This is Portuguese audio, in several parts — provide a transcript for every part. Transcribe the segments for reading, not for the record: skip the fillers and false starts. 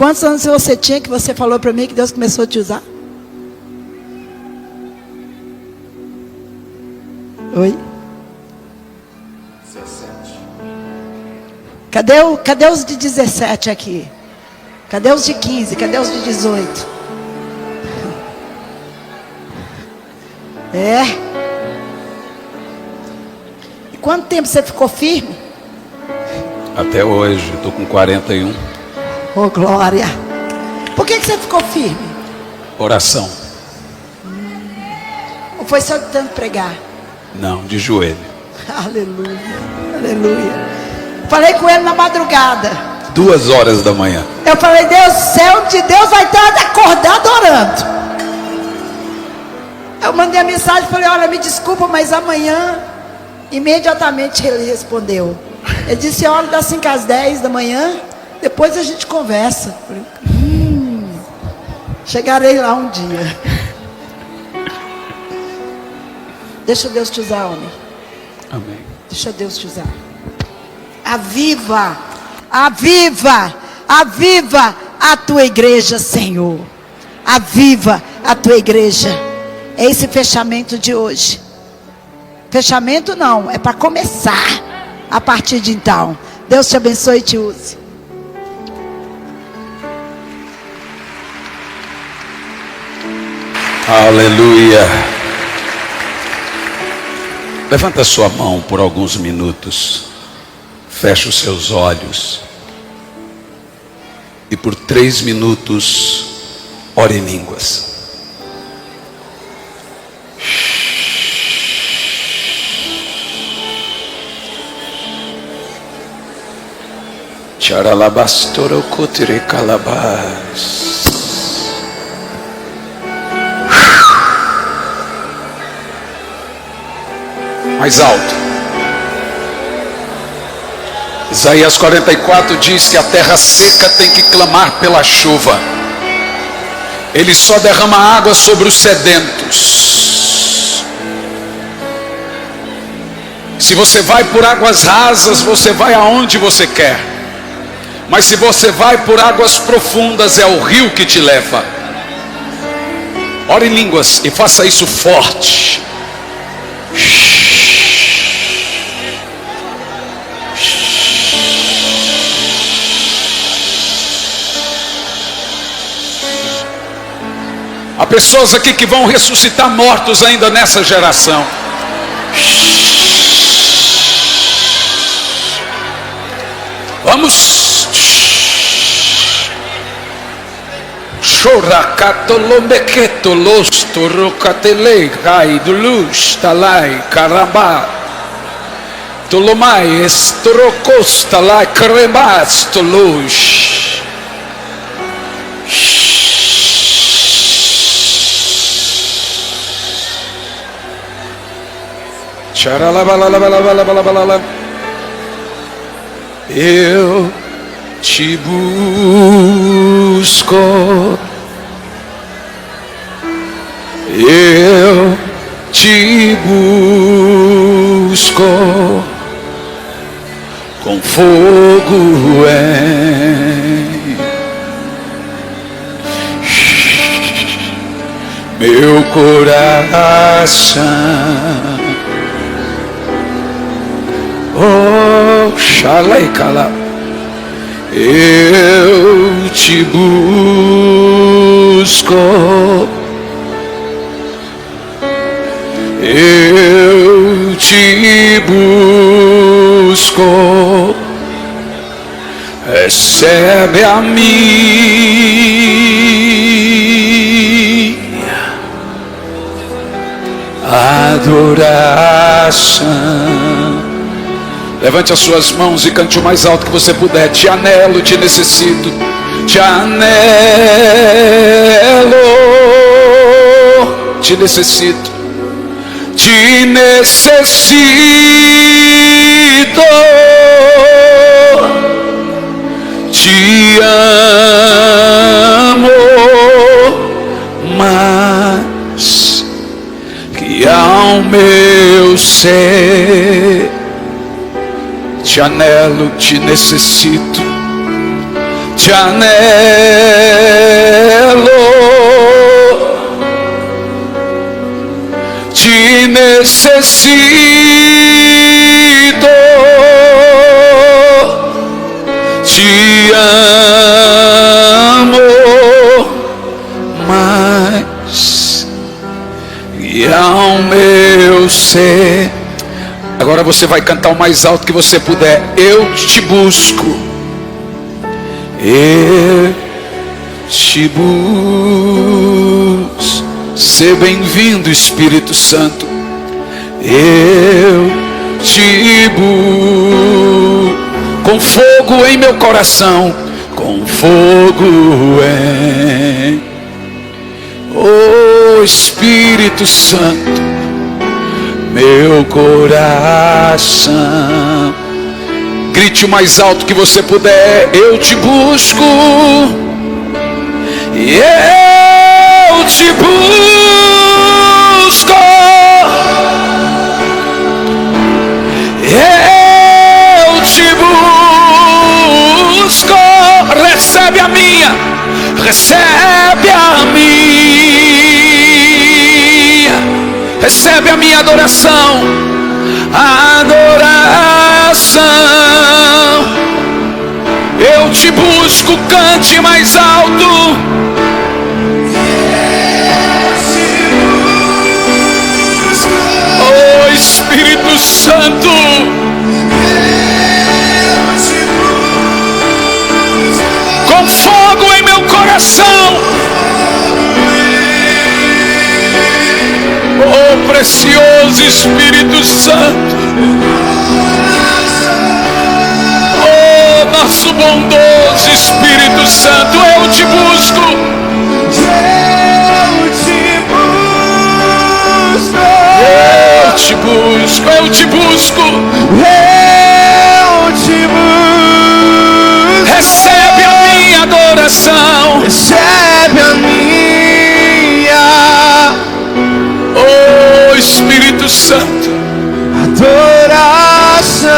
Quantos anos você tinha que você falou para mim que Deus começou a te usar? Oi? 17. Cadê os de 17 aqui? Cadê os de 15? Cadê os de 18? É. E quanto tempo você ficou firme? Até hoje, estou com 41. Oh, glória. Por que você ficou firme? Oração. Ou foi só de tanto pregar? Não, de joelho. Aleluia, aleluia. Falei com ele na madrugada. 2 horas da manhã. Eu falei, Deus, céu de Deus vai estar acordado orando. Eu mandei a mensagem, falei, olha, me desculpa, mas amanhã, imediatamente ele respondeu. Ele disse, olha, das 5 às 10 da manhã, depois a gente conversa. Falei, chegarei lá um dia. Deixa Deus te usar, homem. Amém. Deixa Deus te usar. Aviva, aviva, aviva a tua igreja, Senhor. Aviva a tua igreja. É esse fechamento de hoje. Fechamento não, é para começar. A partir de então. Deus te abençoe e te use. Aleluia. Levanta sua mão por alguns minutos. Feche os seus olhos. E por 3 minutos, ore em línguas. Charalabastoro kutire calabas. Mais alto. Isaías 44 diz que a terra seca tem que clamar pela chuva. Ele só derrama água sobre os sedentos. Se você vai por águas rasas, você vai aonde você quer. Mas se você vai por águas profundas, é o rio que te leva. Ore em línguas e faça isso forte. Há pessoas aqui que vão ressuscitar mortos ainda nessa geração. Vamos. Choracatolomequeto losto rocatelei rai do luz talai caramba tolomai estrocosta lá cremas toluz. Eu te busco, eu te busco, com fogo em meu coração. Oh, xalaicala. Eu te busco, eu te busco, recebe a minha adoração. Levante as suas mãos e cante o mais alto que você puder. Te anelo, te necessito. Te anelo, te necessito. Te necessito. Te amo mais que ao meu ser. Te anelo, te necessito, te anelo, te necessito, te amo mais e ao meu ser. Agora você vai cantar o mais alto que você puder. Eu te busco, eu te busco. Seja bem-vindo, Espírito Santo. Eu te busco, com fogo em meu coração, com fogo em, oh Espírito Santo, meu coração. Grite o mais alto que você puder. Eu te busco, eu te busco, eu te busco. Recebe a minha, recebe a minha, recebe a minha adoração, adoração. Eu te busco, cante mais alto. Oh Espírito Santo, com fogo em meu coração. Oh precioso Espírito Santo, oh nosso bondoso Espírito Santo, eu te busco, eu te busco, eu te busco, eu te busco. recebe a minha adoração, Recebe a minha oh Espírito Santo, adoração.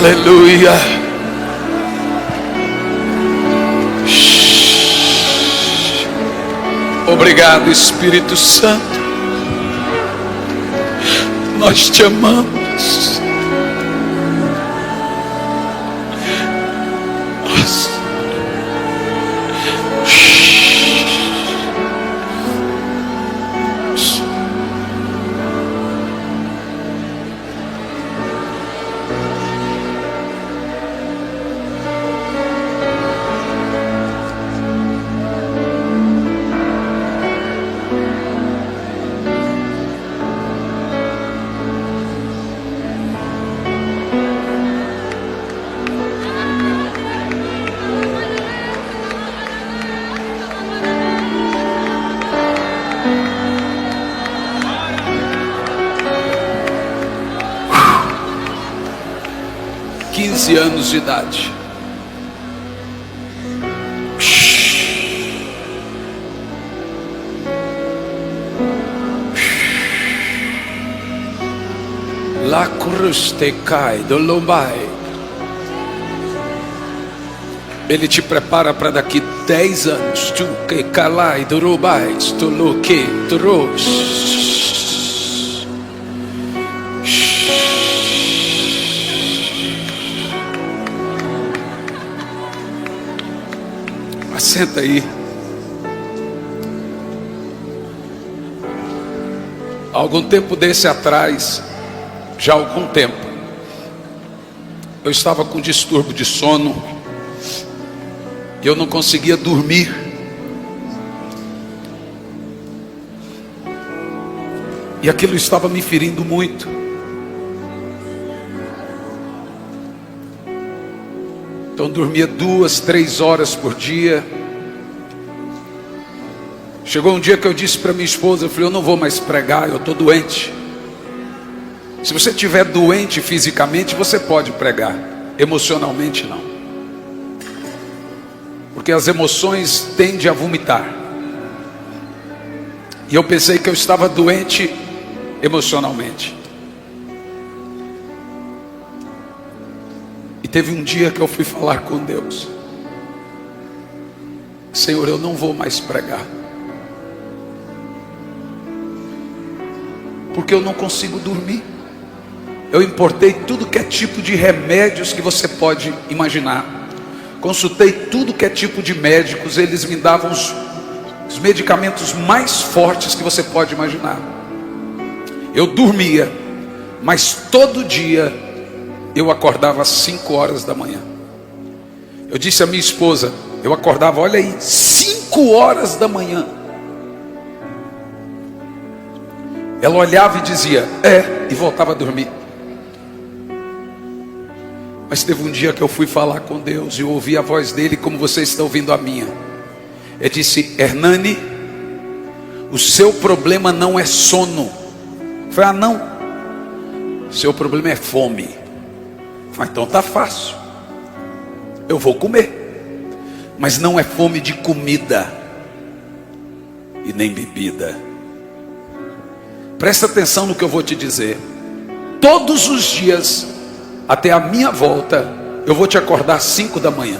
Aleluia. Obrigado, Espírito Santo. Nós te amamos. Nós... 15 anos de idade. La cruz te cai do lombai. Ele te prepara para daqui 10 anos. Tu que calai do robai, tu lo que trouxe. Senta aí. Há algum tempo desse atrás, já há algum tempo, eu estava com distúrbio de sono e eu não conseguia dormir. E aquilo estava me ferindo muito. Então dormia 2, 3 horas por dia. Chegou um dia que eu disse para minha esposa, eu falei, eu não vou mais pregar, eu estou doente. Se você estiver doente fisicamente, você pode pregar, emocionalmente não. Porque as emoções tendem a vomitar. E eu pensei que eu estava doente emocionalmente. E teve um dia que eu fui falar com Deus. Senhor, eu não vou mais pregar. Porque eu não consigo dormir. Eu importei tudo que é tipo de remédios que você pode imaginar. Consultei tudo que é tipo de médicos. Eles me davam os medicamentos mais fortes que você pode imaginar. Eu dormia, mas todo dia eu acordava às 5 horas da manhã. Eu disse à minha esposa, eu acordava, olha aí, 5 horas da manhã. Ela olhava e dizia, e voltava a dormir. Mas teve um dia que eu fui falar com Deus e eu ouvi a voz dele como você está ouvindo a minha. Ele disse, Hernani, o seu problema não é sono. Eu falei, não, o seu problema é fome. Eu falei, então tá fácil, eu vou comer. Mas não é fome de comida e nem bebida. Presta atenção no que eu vou te dizer. Todos os dias, até a minha volta, eu vou te acordar às 5 da manhã.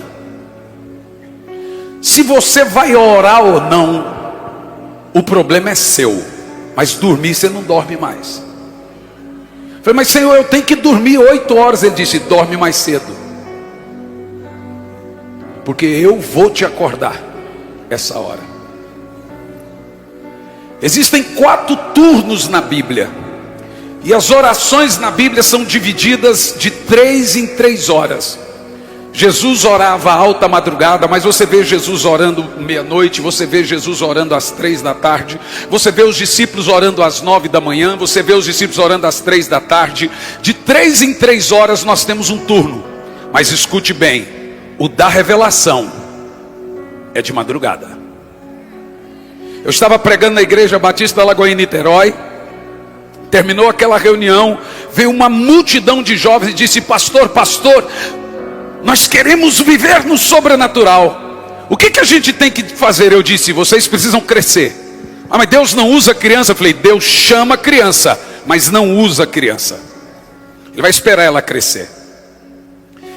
Se você vai orar ou não, o problema é seu. Mas dormir você não dorme mais. Eu falei, mas Senhor, eu tenho que dormir 8 horas. Ele disse, dorme mais cedo. Porque eu vou te acordar essa hora. Existem 4 turnos na Bíblia. E as orações na Bíblia são divididas de 3 em 3 horas. Jesus orava à alta madrugada, mas você vê Jesus orando meia-noite, você vê Jesus orando às 3 da tarde, você vê os discípulos orando às 9 da manhã, você vê os discípulos orando às 3 da tarde. De 3 em 3 horas nós temos um turno. Mas escute bem, o da revelação é de madrugada. Eu estava pregando na igreja Batista da Lagoinha, Niterói. Terminou aquela reunião, veio uma multidão de jovens e disse, pastor, nós queremos viver no sobrenatural. O que a gente tem que fazer? Eu disse, vocês precisam crescer. Ah, mas Deus não usa criança. Eu falei, Deus chama criança, mas não usa criança. Ele vai esperar ela crescer.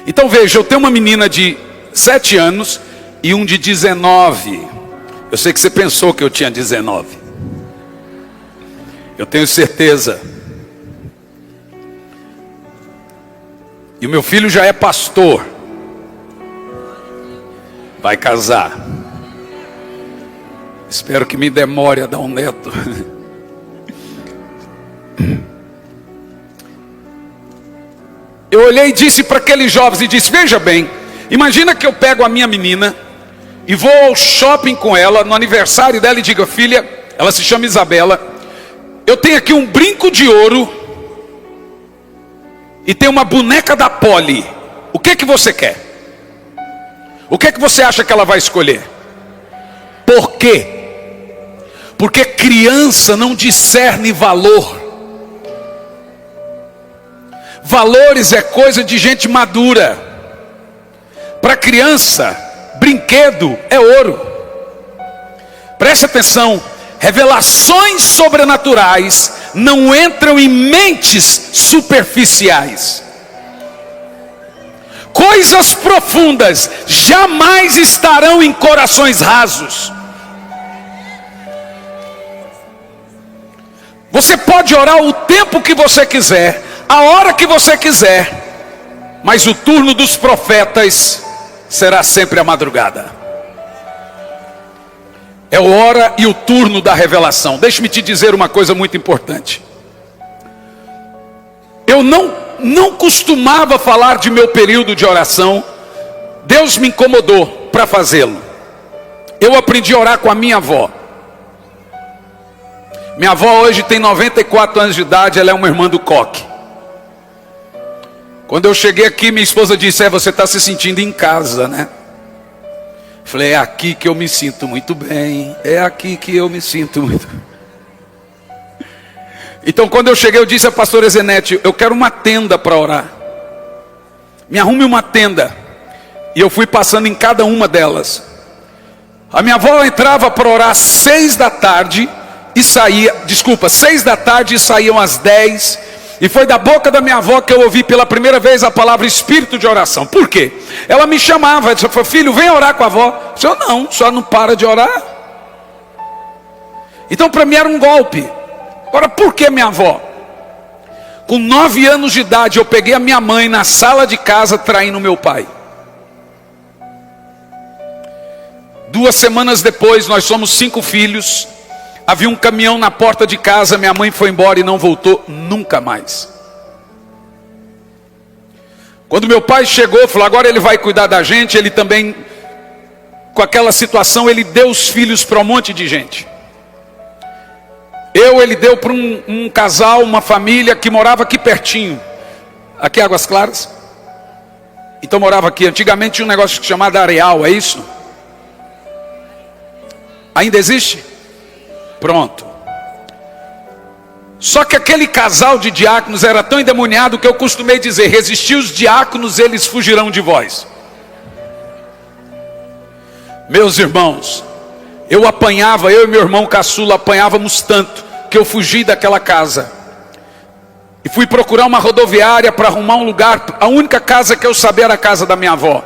Então veja, eu tenho uma menina de 7 anos e um de 19. Eu sei que você pensou que eu tinha 19. Eu tenho certeza. E o meu filho já é pastor. Vai casar. Espero que me demore a dar um neto. Eu olhei e disse para aqueles jovens e disse: veja bem, imagina que eu pego a minha menina e vou ao shopping com ela no aniversário dela e digo: filha, ela se chama Isabela, eu tenho aqui um brinco de ouro e tem uma boneca da Polly. O que você quer? O que você acha que ela vai escolher? Por quê? Porque criança não discerne valor. Valores é coisa de gente madura. Para criança, brinquedo é ouro. Preste atenção, revelações sobrenaturais não entram em mentes superficiais. Coisas profundas jamais estarão em corações rasos. Você pode orar o tempo que você quiser, a hora que você quiser, mas o turno dos profetas será sempre a madrugada. É a hora e o turno da revelação. Deixe-me te dizer uma coisa muito importante. Eu não costumava falar de meu período de oração. Deus me incomodou para fazê-lo. Eu aprendi a orar com a minha avó. Minha avó hoje tem 94 anos de idade, ela é uma irmã do coque. Quando eu cheguei aqui, minha esposa disse: você está se sentindo em casa, né? Falei: é aqui que eu me sinto muito bem, é aqui que eu me sinto muito. Então quando eu cheguei, eu disse à pastora Zenete: eu quero uma tenda para orar. Me arrume uma tenda. E eu fui passando em cada uma delas. A minha avó entrava para orar às 6 da tarde e saía, 6 da tarde e saíam às 10. E foi da boca da minha avó que eu ouvi pela primeira vez a palavra espírito de oração. Por quê? Ela me chamava, ela falou: filho, vem orar com a avó. Eu disse: não, a senhora não para de orar. Então para mim era um golpe. Agora, por que minha avó? Com 9 anos de idade eu peguei a minha mãe na sala de casa traindo meu pai. 2 semanas depois, nós somos 5 filhos. Havia um caminhão na porta de casa, minha mãe foi embora e não voltou nunca mais. Quando meu pai chegou, falou: agora ele vai cuidar da gente. Ele também, com aquela situação, ele deu os filhos para um monte de gente. Ele deu para um casal, uma família que morava aqui pertinho. Aqui Águas Claras. Então morava aqui. Antigamente tinha um negócio chamado Areal, é isso? Ainda existe? Pronto. Só que aquele casal de diáconos era tão endemoniado que eu costumei dizer: resistir os diáconos, eles fugirão de vós. Meus irmãos, eu e meu irmão caçula apanhávamos tanto que eu fugi daquela casa e fui procurar uma rodoviária para arrumar um lugar. A única casa que eu sabia era a casa da minha avó.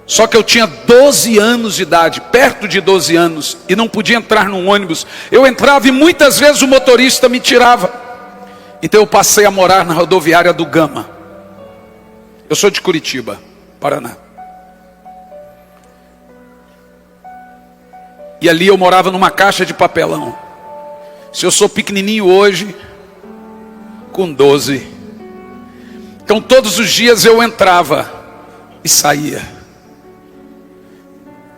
Só que eu tinha 12 anos de idade, perto de 12 anos, e não podia entrar num ônibus. Eu entrava e muitas vezes o motorista me tirava. Então eu passei a morar na rodoviária do Gama. Eu sou de Curitiba, Paraná. E ali eu morava numa caixa de papelão. Se eu sou pequenininho hoje, com 12. Então todos os dias eu entrava e saía.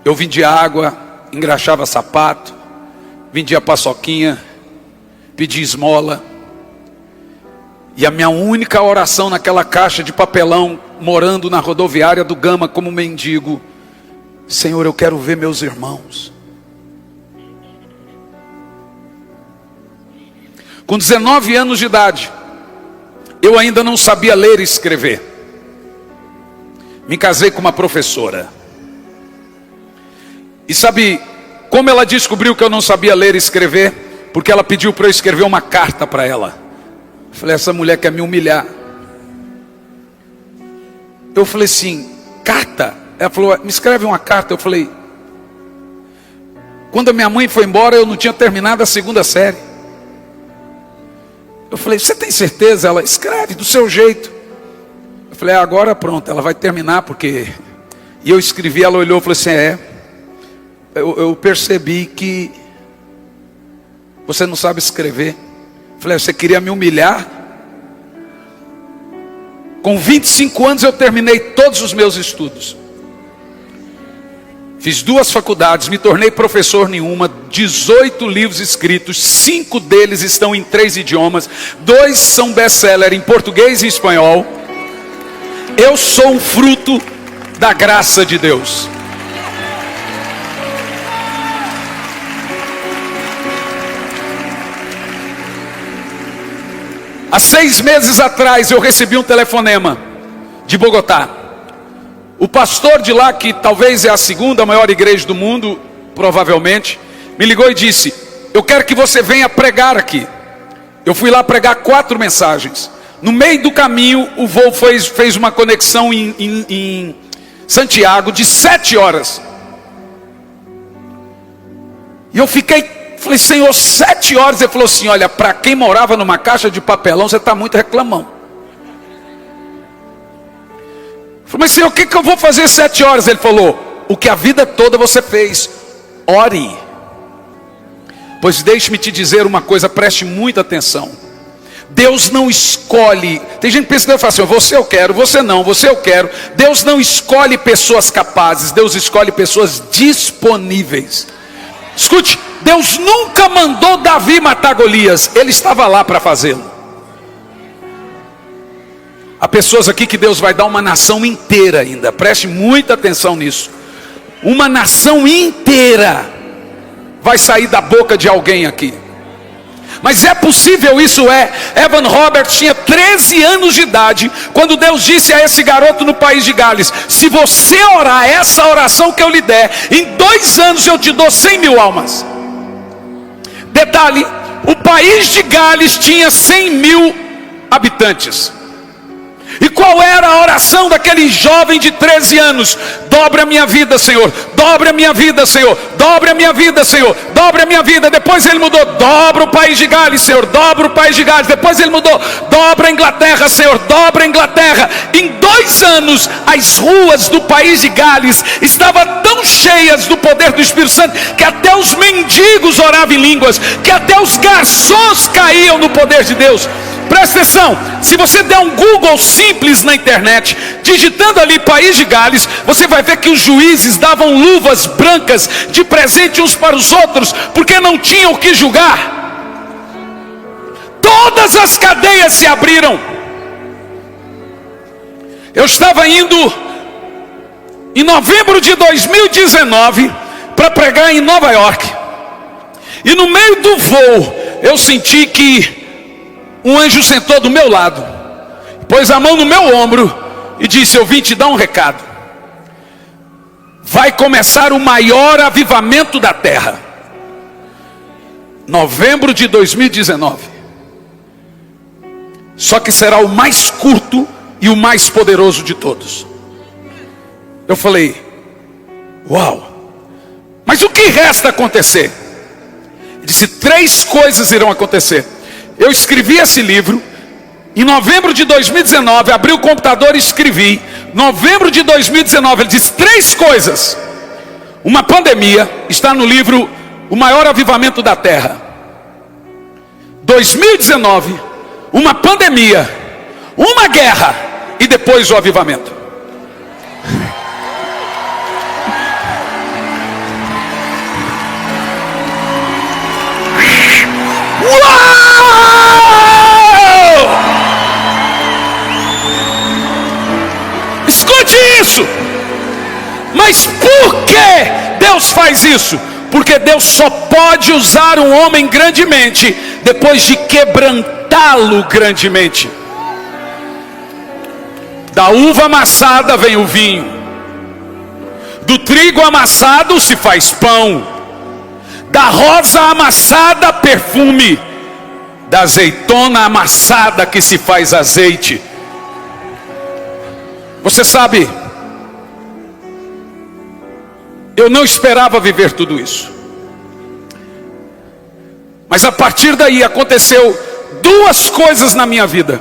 Eu vendia água, engraxava sapato, vendia paçoquinha, pedia esmola. E a minha única oração naquela caixa de papelão, morando na rodoviária do Gama como mendigo: Senhor, eu quero ver meus irmãos. Com 19 anos de idade, eu ainda não sabia ler e escrever. Me casei com uma professora. E sabe como ela descobriu que eu não sabia ler e escrever? Porque ela pediu para eu escrever uma carta para ela. Eu falei: essa mulher quer me humilhar. eu falei assim, carta? Ela falou, me escreve uma carta. Eu falei, quando a minha mãe foi embora, eu não tinha terminado a 2ª série. Eu falei, você tem certeza? Ela, escreve do seu jeito. Eu falei, agora pronto, ela vai terminar, porque... E eu escrevi, ela olhou e falou assim, eu percebi que você não sabe escrever. Eu falei, você queria me humilhar? Com 25 anos eu terminei todos os meus estudos. Fiz 2 faculdades, me tornei professor em uma, 18 livros escritos, 5 deles estão em 3 idiomas, 2 são best-seller em português e espanhol. Eu sou um fruto da graça de Deus. Há 6 meses atrás eu recebi um telefonema de Bogotá. O pastor de lá, que talvez é a 2ª maior igreja do mundo, provavelmente, me ligou e disse, eu quero que você venha pregar aqui. Eu fui lá pregar 4 mensagens. No meio do caminho, o voo fez uma conexão em Santiago de 7 horas. E eu falei, Senhor, 7 horas. Ele falou assim, olha, para quem morava numa caixa de papelão, você está muito reclamão. Eu falei, mas Senhor, o que eu vou fazer 7 horas? Ele falou, o que a vida toda você fez, ore. Pois deixe-me te dizer uma coisa, preste muita atenção. Deus não escolhe, tem gente que pensa que Deus fala assim, você eu quero, você não, você eu quero. Deus não escolhe pessoas capazes, Deus escolhe pessoas disponíveis. Escute, Deus nunca mandou Davi matar Golias, ele estava lá para fazê-lo. Há pessoas aqui que Deus vai dar uma nação inteira ainda, preste muita atenção nisso. Uma nação inteira vai sair da boca de alguém aqui. Mas é possível, isso é. Evan Roberts tinha 13 anos de idade, quando Deus disse a esse garoto no país de Gales, se você orar essa oração que eu lhe der, em 2 anos eu te dou 100 mil almas. Detalhe, o país de Gales tinha 100 mil habitantes. E qual era a oração daquele jovem de 13 anos? Dobre a minha vida, Senhor. Dobre a minha vida, Senhor. Dobre a minha vida, Senhor. Dobre a minha vida. Depois ele mudou, dobra o país de Gales, Senhor. Dobra o país de Gales. Depois ele mudou, dobra a Inglaterra, Senhor. Dobra a Inglaterra. Em 2 anos, as ruas do país de Gales estavam tão cheias do poder do Espírito Santo, que até os mendigos oravam em línguas, que até os garçons caíam no poder de Deus. Presta atenção, se você der um Google simples na internet, digitando ali país de Gales, você vai ver que os juízes davam luvas brancas de presente uns para os outros, porque não tinham o que julgar. Todas as cadeias se abriram. Eu estava indo em novembro de 2019 para pregar em Nova York, e no meio do voo eu senti que um anjo sentou do meu lado, pôs a mão no meu ombro e disse, eu vim te dar um recado. Vai começar o maior avivamento da terra. Novembro de 2019. Só que será o mais curto e o mais poderoso de todos. Eu falei, uau, mas o que resta acontecer? Ele disse, 3 coisas irão acontecer. Eu escrevi esse livro em novembro de 2019, abri o computador e escrevi. Novembro de 2019, ele disse 3 coisas. Uma pandemia, está no livro O Maior Avivamento da Terra. 2019, uma pandemia, uma guerra e depois o avivamento. Escute isso. Mas por que Deus faz isso? Porque Deus só pode usar um homem grandemente depois de quebrantá-lo grandemente. Da uva amassada vem o vinho, do trigo amassado se faz pão, da rosa amassada perfume, da azeitona amassada que se faz azeite. Você sabe, eu não esperava viver tudo isso. Mas a partir daí aconteceu duas coisas na minha vida.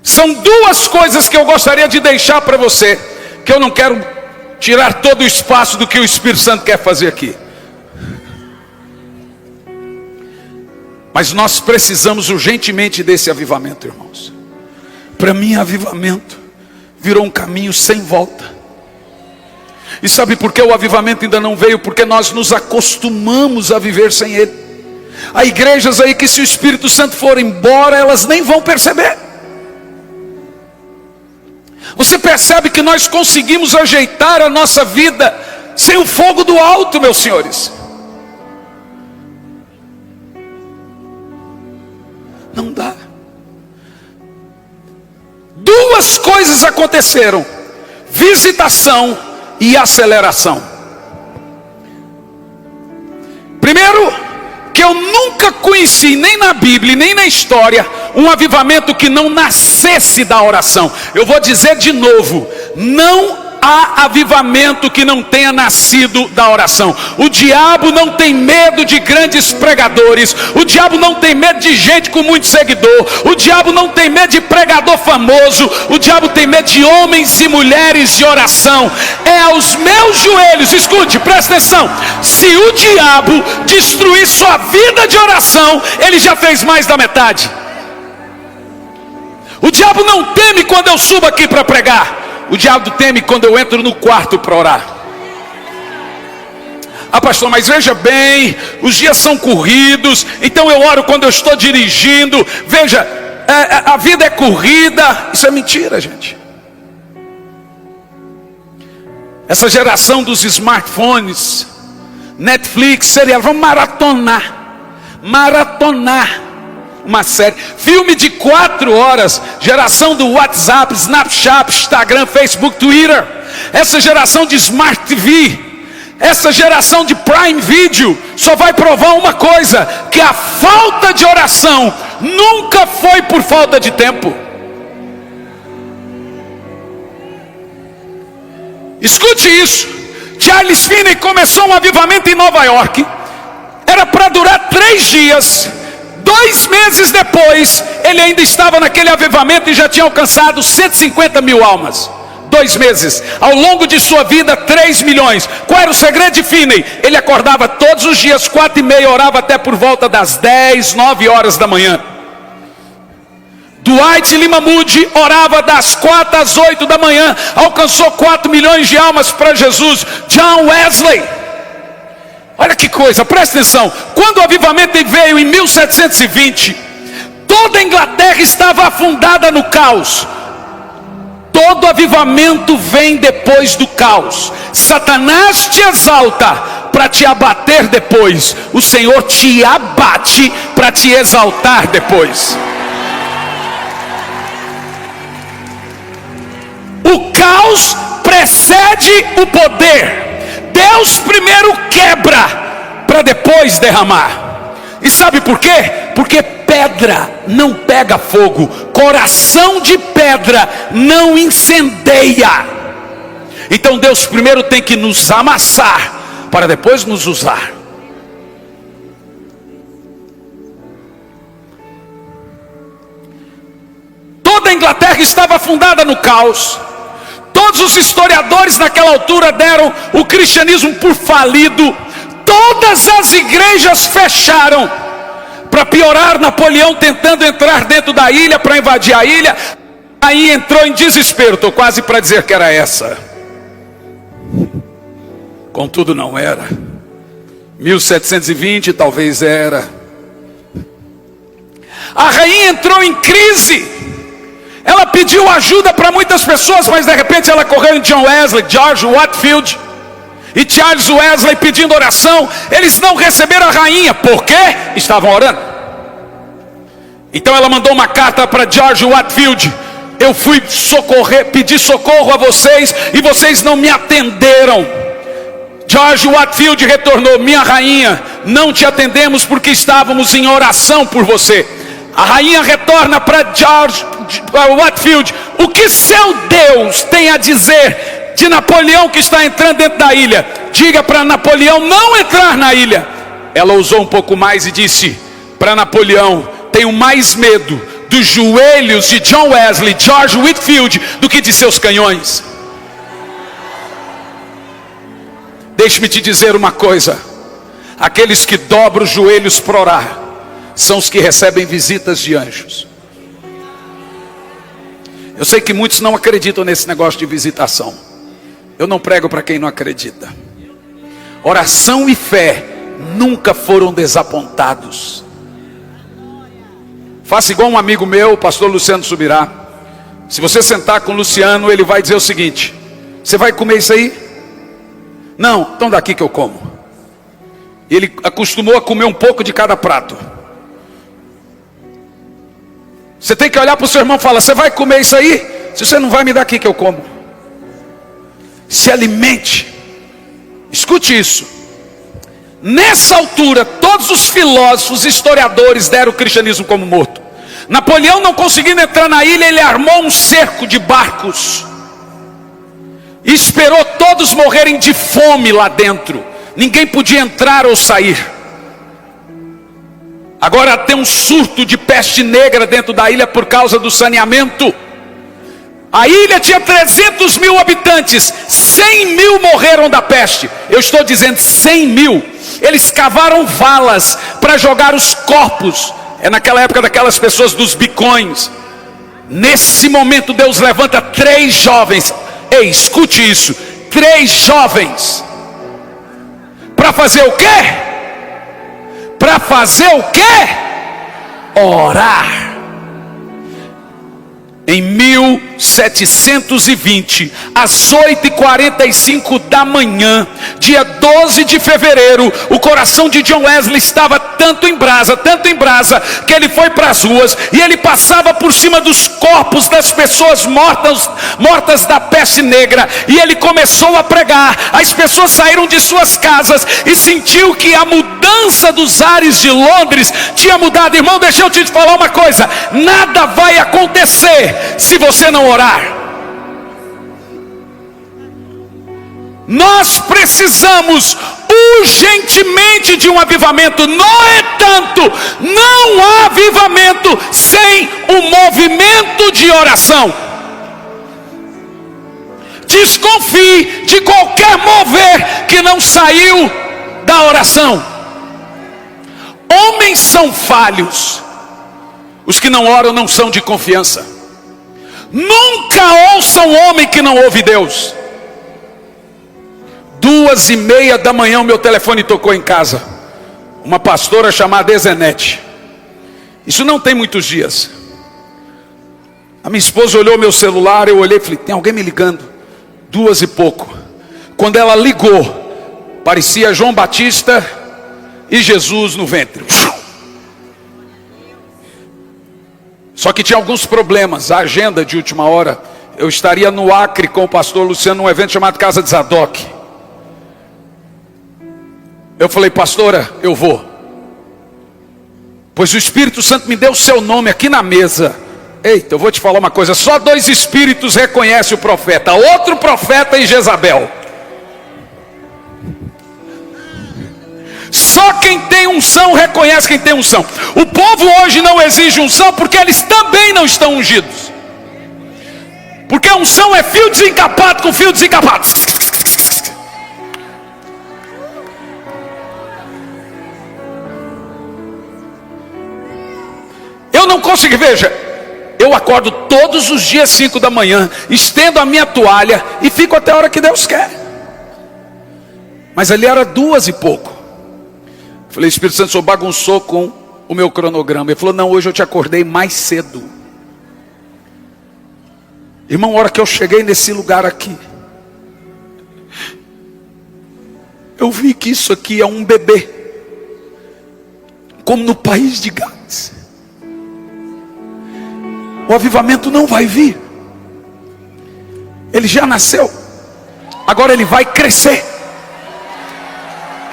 São duas coisas que eu gostaria de deixar para você, que eu não quero tirar todo o espaço do que o Espírito Santo quer fazer aqui. Mas nós precisamos urgentemente desse avivamento, irmãos. Para mim, avivamento virou um caminho sem volta. E sabe por que o avivamento ainda não veio? Porque nós nos acostumamos a viver sem ele. Há igrejas aí que, se o Espírito Santo for embora, elas nem vão perceber. Você percebe que nós conseguimos ajeitar a nossa vida sem o fogo do alto, meus senhores? Não dá. Duas coisas aconteceram: visitação e aceleração. Primeiro, que eu nunca conheci, nem na Bíblia, nem na história, um avivamento que não nascesse da oração. Eu vou dizer de novo: não há avivamento que não tenha nascido da oração. O diabo não tem medo de grandes pregadores. O diabo não tem medo de gente com muito seguidor. O diabo não tem medo de pregador famoso. O diabo tem medo de homens e mulheres de oração. É aos meus joelhos, escute, presta atenção. Se o diabo destruir sua vida de oração, ele já fez mais da metade. O diabo não teme quando eu subo aqui para pregar. O diabo teme quando eu entro no quarto para orar. Ah, pastor, mas veja bem, os dias são corridos, então eu oro quando eu estou dirigindo. Veja, a vida é corrida. Isso é mentira, gente. Essa geração dos smartphones, Netflix, serial, vamos maratonar uma série, filme de 4 horas, geração do WhatsApp, Snapchat, Instagram, Facebook, Twitter, essa geração de Smart TV, essa geração de Prime Video, só vai provar uma coisa: que a falta de oração nunca foi por falta de tempo. Escute isso. Charles Finney começou um avivamento em Nova York, era para durar 3 dias. 2 meses depois, ele ainda estava naquele avivamento e já tinha alcançado 150 mil almas. 2 meses, ao longo de sua vida, 3 milhões. Qual era o segredo de Finney? Ele acordava todos os dias, 4h30, orava até por volta das 10, 9 horas da manhã. Dwight Lima Moody orava das 4 às 8 da manhã, alcançou 4 milhões de almas para Jesus. John Wesley, olha que coisa, presta atenção. Quando o avivamento veio em 1720, toda a Inglaterra estava afundada no caos. Todo avivamento vem depois do caos. Satanás te exalta para te abater depois. O Senhor te abate para te exaltar depois. O caos precede o poder. Deus primeiro quebra para depois derramar. E sabe por quê? Porque pedra não pega fogo, coração de pedra não incendeia. Então Deus primeiro tem que nos amassar para depois nos usar. Toda a Inglaterra estava afundada no caos. Todos os historiadores naquela altura deram o cristianismo por falido. Todas as igrejas fecharam. Para piorar, Napoleão tentando entrar dentro da ilha para invadir a ilha. Aí entrou em desespero. Estou quase para dizer que era essa. Contudo não era. 1720 talvez era. A rainha entrou em crise. Ela pediu ajuda para muitas pessoas, mas de repente ela correu em John Wesley, George Whitefield e Charles Wesley pedindo oração. Eles não receberam a rainha, por quê? Estavam orando. Então ela mandou uma carta para George Whitefield: eu fui pedir socorro a vocês e vocês não me atenderam. George Whitefield retornou: minha rainha, não te atendemos porque estávamos em oração por você. A rainha retorna para Whitefield, o que seu Deus tem a dizer de Napoleão que está entrando dentro da ilha? Diga para Napoleão não entrar na ilha. Ela ousou um pouco mais e disse para Napoleão: tenho mais medo dos joelhos de John Wesley, George Whitefield, do que de seus canhões. Deixe-me te dizer uma coisa: aqueles que dobram os joelhos para orar são os que recebem visitas de anjos. Eu sei que muitos não acreditam nesse negócio de visitação. Eu não prego para quem não acredita. Oração e fé nunca foram desapontados. Faça igual um amigo meu, o pastor Luciano Subirá. Se você sentar com o Luciano, ele vai dizer o seguinte: você vai comer isso aí? Não, então daqui que eu como. Ele acostumou a comer um pouco de cada prato. Você tem que olhar para o seu irmão e falar: você vai comer isso aí? Se você não vai, me dar aqui que eu como. Se alimente. Escute isso. Nessa altura, todos os filósofos, historiadores deram o cristianismo como morto. Napoleão, não conseguindo entrar na ilha, ele armou um cerco de barcos e esperou todos morrerem de fome lá dentro. Ninguém podia entrar ou sair. Agora tem um surto de peste negra dentro da ilha por causa do saneamento. A ilha tinha 300 mil habitantes, 100 mil morreram da peste. Eu estou dizendo 100 mil. Eles cavaram valas para jogar os corpos. É naquela época daquelas pessoas dos bicões. Nesse momento Deus levanta 3 jovens. Ei, escute isso: 3 jovens. Para fazer o quê? Para fazer o quê? Orar. Em 1720, às 8h45 da manhã, dia 12 de fevereiro, o coração de John Wesley estava tanto em brasa, que ele foi para as ruas e ele passava por cima dos corpos das pessoas mortas da peste negra, e ele começou a pregar. As pessoas saíram de suas casas e sentiu que a mudança dos ares de Londres tinha mudado. Irmão, deixa eu te falar uma coisa: nada vai acontecer se você não orar. Nós precisamos urgentemente de um avivamento. No entanto, não há avivamento sem um movimento de oração. Desconfie de qualquer mover que não saiu da oração. Homens são falhos. Os que não oram não são de confiança. Nunca ouça um homem que não ouve Deus. 2h30 da manhã o meu telefone tocou em casa. Uma pastora chamada Ezenete. Isso não tem muitos dias. A minha esposa olhou meu celular, eu olhei e falei: tem alguém me ligando? 2 e pouco. Quando ela ligou, parecia João Batista e Jesus no ventre. Só que tinha alguns problemas. A agenda de última hora, eu estaria no Acre com o pastor Luciano num evento chamado Casa de Zadok. Eu falei: pastora, eu vou, pois o Espírito Santo me deu o seu nome aqui na mesa. Eita, eu vou te falar uma coisa: só 2 espíritos reconhecem o profeta, outro profeta e Jezabel. Só quem tem unção reconhece quem tem unção. O povo hoje não exige unção porque eles também não estão ungidos. Porque a unção é fio desencapado com fio desencapado. Eu não consigo, veja, eu acordo todos os dias 5 da manhã, estendo a minha toalha e fico até a hora que Deus quer. Mas ali era 2 e pouco. Falei: Espírito Santo, o senhor bagunçou com o meu cronograma. Ele falou: não, hoje eu te acordei mais cedo. Irmão, a hora que eu cheguei nesse lugar aqui, eu vi que isso aqui é um bebê, como no país de Gades. O avivamento não vai vir. Ele já nasceu. Agora ele vai crescer.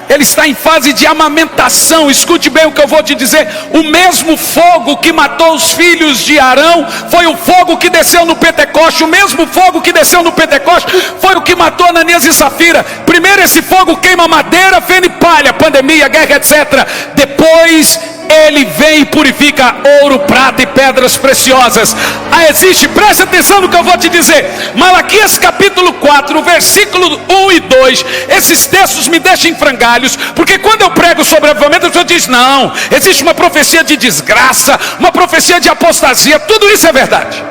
ele está em fase de amamentação. Escute bem o que eu vou te dizer. O mesmo fogo que matou os filhos de Arão foi o fogo que desceu no Pentecoste. O mesmo fogo que desceu no Pentecoste foi o que matou Ananias e Safira. Primeiro esse fogo queima madeira, feno e palha, pandemia, guerra, etc. Depois ele vem e purifica ouro, prata e pedras preciosas. Preste atenção no que eu vou te dizer. Malaquias capítulo 4, versículo 1 e 2. Esses textos me deixam em frangalhos, porque quando eu prego sobre avivamento, a pessoa diz: não, existe uma profecia de desgraça, uma profecia de apostasia. Tudo isso é verdade.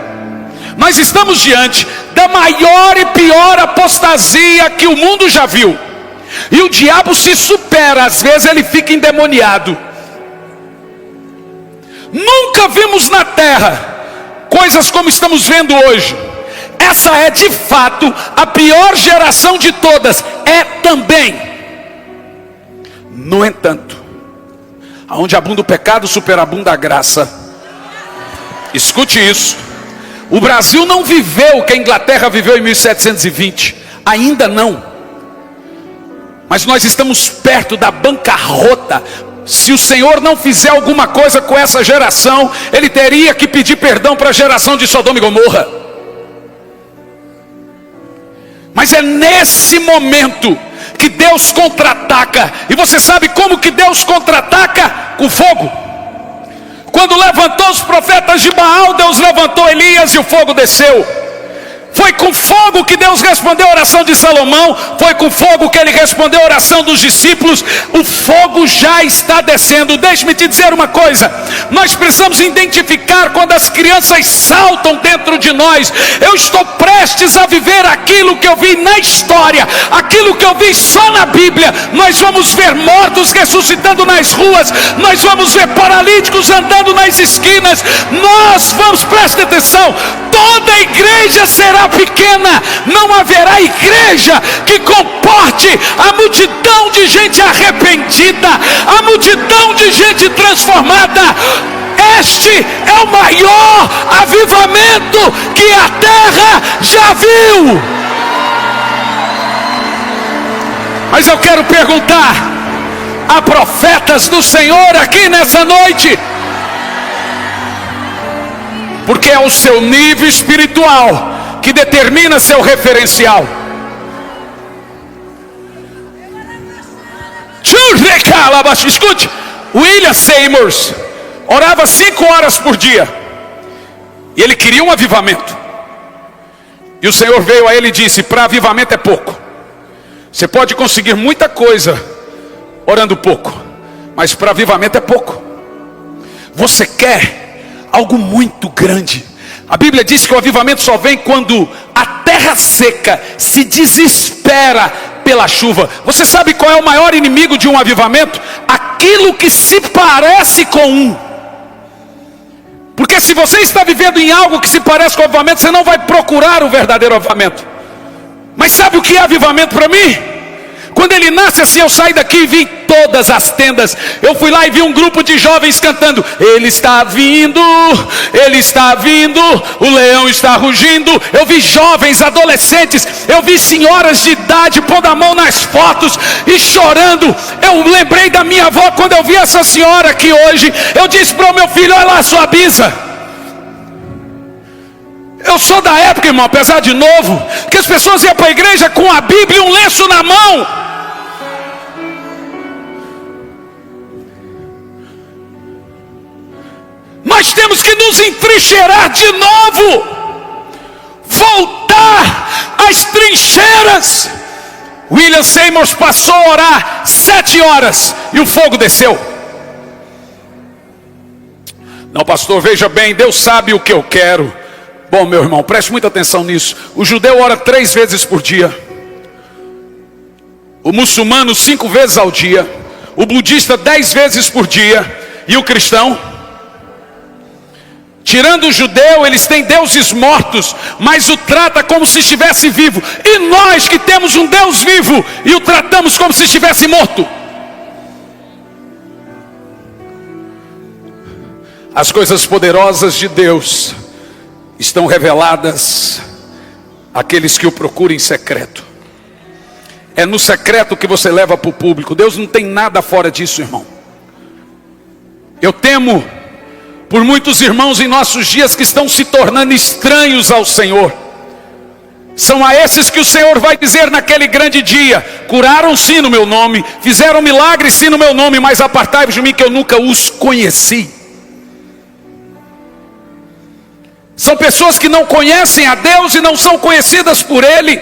Nós estamos diante da maior e pior apostasia que o mundo já viu. E o diabo se supera, às vezes ele fica endemoniado. Nunca vimos na terra coisas como estamos vendo hoje. Essa é de fato a pior geração de todas. É também. No entanto, aonde abunda o pecado, superabunda a graça. Escute isso. O Brasil não viveu o que a Inglaterra viveu em 1720. Ainda não. Mas nós estamos perto da bancarrota. Se o Senhor não fizer alguma coisa com essa geração, Ele teria que pedir perdão para a geração de Sodoma e Gomorra. Mas é nesse momento que Deus contra-ataca. E você sabe como que Deus contra-ataca? Com fogo. Quando levantou os profetas de Baal, Deus levantou Elias e o fogo desceu. Foi com fogo que Deus respondeu a oração de Salomão. Foi com fogo que Ele respondeu a oração dos discípulos. O fogo já está descendo. Deixe-me te dizer uma coisa. Nós precisamos identificar quando as crianças saltam dentro de nós. Eu estou prestes a viver aquilo que eu vi na história, aquilo que eu vi só na Bíblia. Nós vamos ver mortos ressuscitando nas ruas. Nós vamos ver paralíticos andando nas esquinas. Nós vamos, preste atenção, toda a igreja será pequena. Não haverá igreja que comporte a multidão de gente arrependida, a multidão de gente transformada. Este é o maior avivamento que a terra já viu. Mas eu quero perguntar: há profetas do Senhor aqui nessa noite? Porque é o seu nível espiritual que determina seu referencial. Escute, William Seymour orava 5 horas por dia. E ele queria um avivamento. E o Senhor veio a ele e disse: para avivamento é pouco. Você pode conseguir muita coisa orando pouco, mas para avivamento é pouco. Você quer algo muito grande. A Bíblia diz que o avivamento só vem quando a terra seca se desespera pela chuva. Você sabe qual é o maior inimigo de um avivamento? Aquilo que se parece com um. Porque se você está vivendo em algo que se parece com o avivamento, você não vai procurar o verdadeiro avivamento. Mas sabe o que é avivamento para mim? Quando ele nasce assim, eu saí daqui e vi todas as tendas. Eu fui lá e vi um grupo de jovens cantando: Ele está vindo, Ele está vindo, o leão está rugindo. Eu vi jovens, adolescentes, eu vi senhoras de idade pondo a mão nas fotos e chorando. Eu lembrei da minha avó quando eu vi essa senhora aqui hoje. Eu disse para o meu filho: olha lá a sua bisa. Eu sou da época, irmão, apesar de novo, que as pessoas iam para a igreja com a Bíblia e um lenço na mão. Nós temos que nos entrincheirar de novo, voltar às trincheiras. William Seymour passou a orar 7 horas e o fogo desceu. Não, pastor, veja bem, Deus sabe o que eu quero. Bom, meu irmão, preste muita atenção nisso. O judeu ora 3 vezes por dia, o muçulmano 5 vezes ao dia, o budista 10 vezes por dia, e o cristão, tirando o judeu, eles têm deuses mortos, mas o trata como se estivesse vivo. E nós que temos um Deus vivo e o tratamos como se estivesse morto. As coisas poderosas de Deus estão reveladas àqueles que o procuram em secreto. é no secreto que você leva para o público. Deus não tem nada fora disso, irmão. Eu temo por muitos irmãos em nossos dias que estão se tornando estranhos ao Senhor. São a esses que o Senhor vai dizer naquele grande dia: curaram sim no meu nome, fizeram milagres sim no meu nome, mas apartai-vos de mim que eu nunca os conheci. São pessoas que não conhecem a Deus e não são conhecidas por Ele.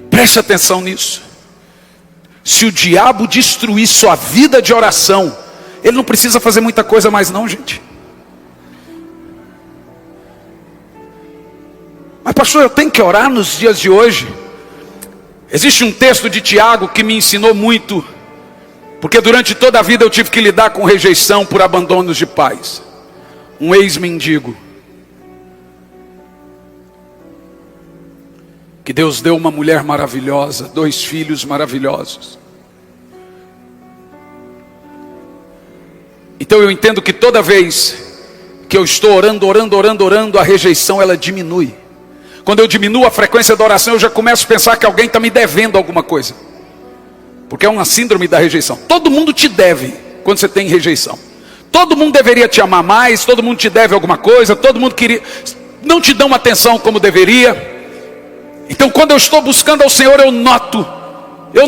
Preste atenção nisso. Se o diabo destruir sua vida de oração, ele não precisa fazer muita coisa mais não, gente. Mas pastor, eu tenho que orar nos dias de hoje? Existe um texto de Tiago que me ensinou muito, porque durante toda a vida eu tive que lidar com rejeição por abandonos de pais. Um ex-mendigo, que Deus deu uma mulher maravilhosa, 2 filhos maravilhosos. Então eu entendo que toda vez que eu estou orando, a rejeição ela diminui. Quando eu diminuo a frequência da oração, eu já começo a pensar que alguém está me devendo alguma coisa. Porque é uma síndrome da rejeição. Todo mundo te deve quando você tem rejeição. Todo mundo deveria te amar mais, todo mundo te deve alguma coisa, todo mundo não te dão atenção como deveria. Então quando eu estou buscando ao Senhor, eu noto, eu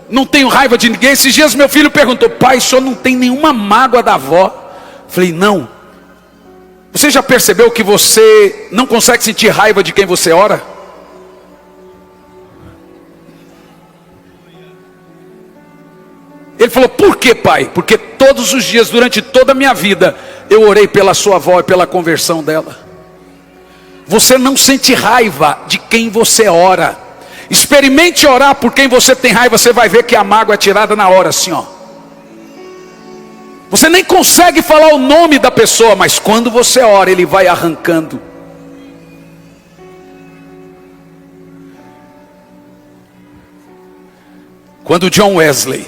não tenho raiva de ninguém. Esses dias meu filho perguntou: pai, o senhor não tem nenhuma mágoa da avó? Falei: não. Você já percebeu que você não consegue sentir raiva de quem você ora? Ele falou: por que, pai? Porque todos os dias, durante toda a minha vida, eu orei pela sua avó e pela conversão dela. Você não sente raiva de quem você ora. Experimente orar por quem você tem raiva, você vai ver que a mágoa é tirada na hora, assim, ó. Você nem consegue falar o nome da pessoa, mas quando você ora, ele vai arrancando. Quando John Wesley,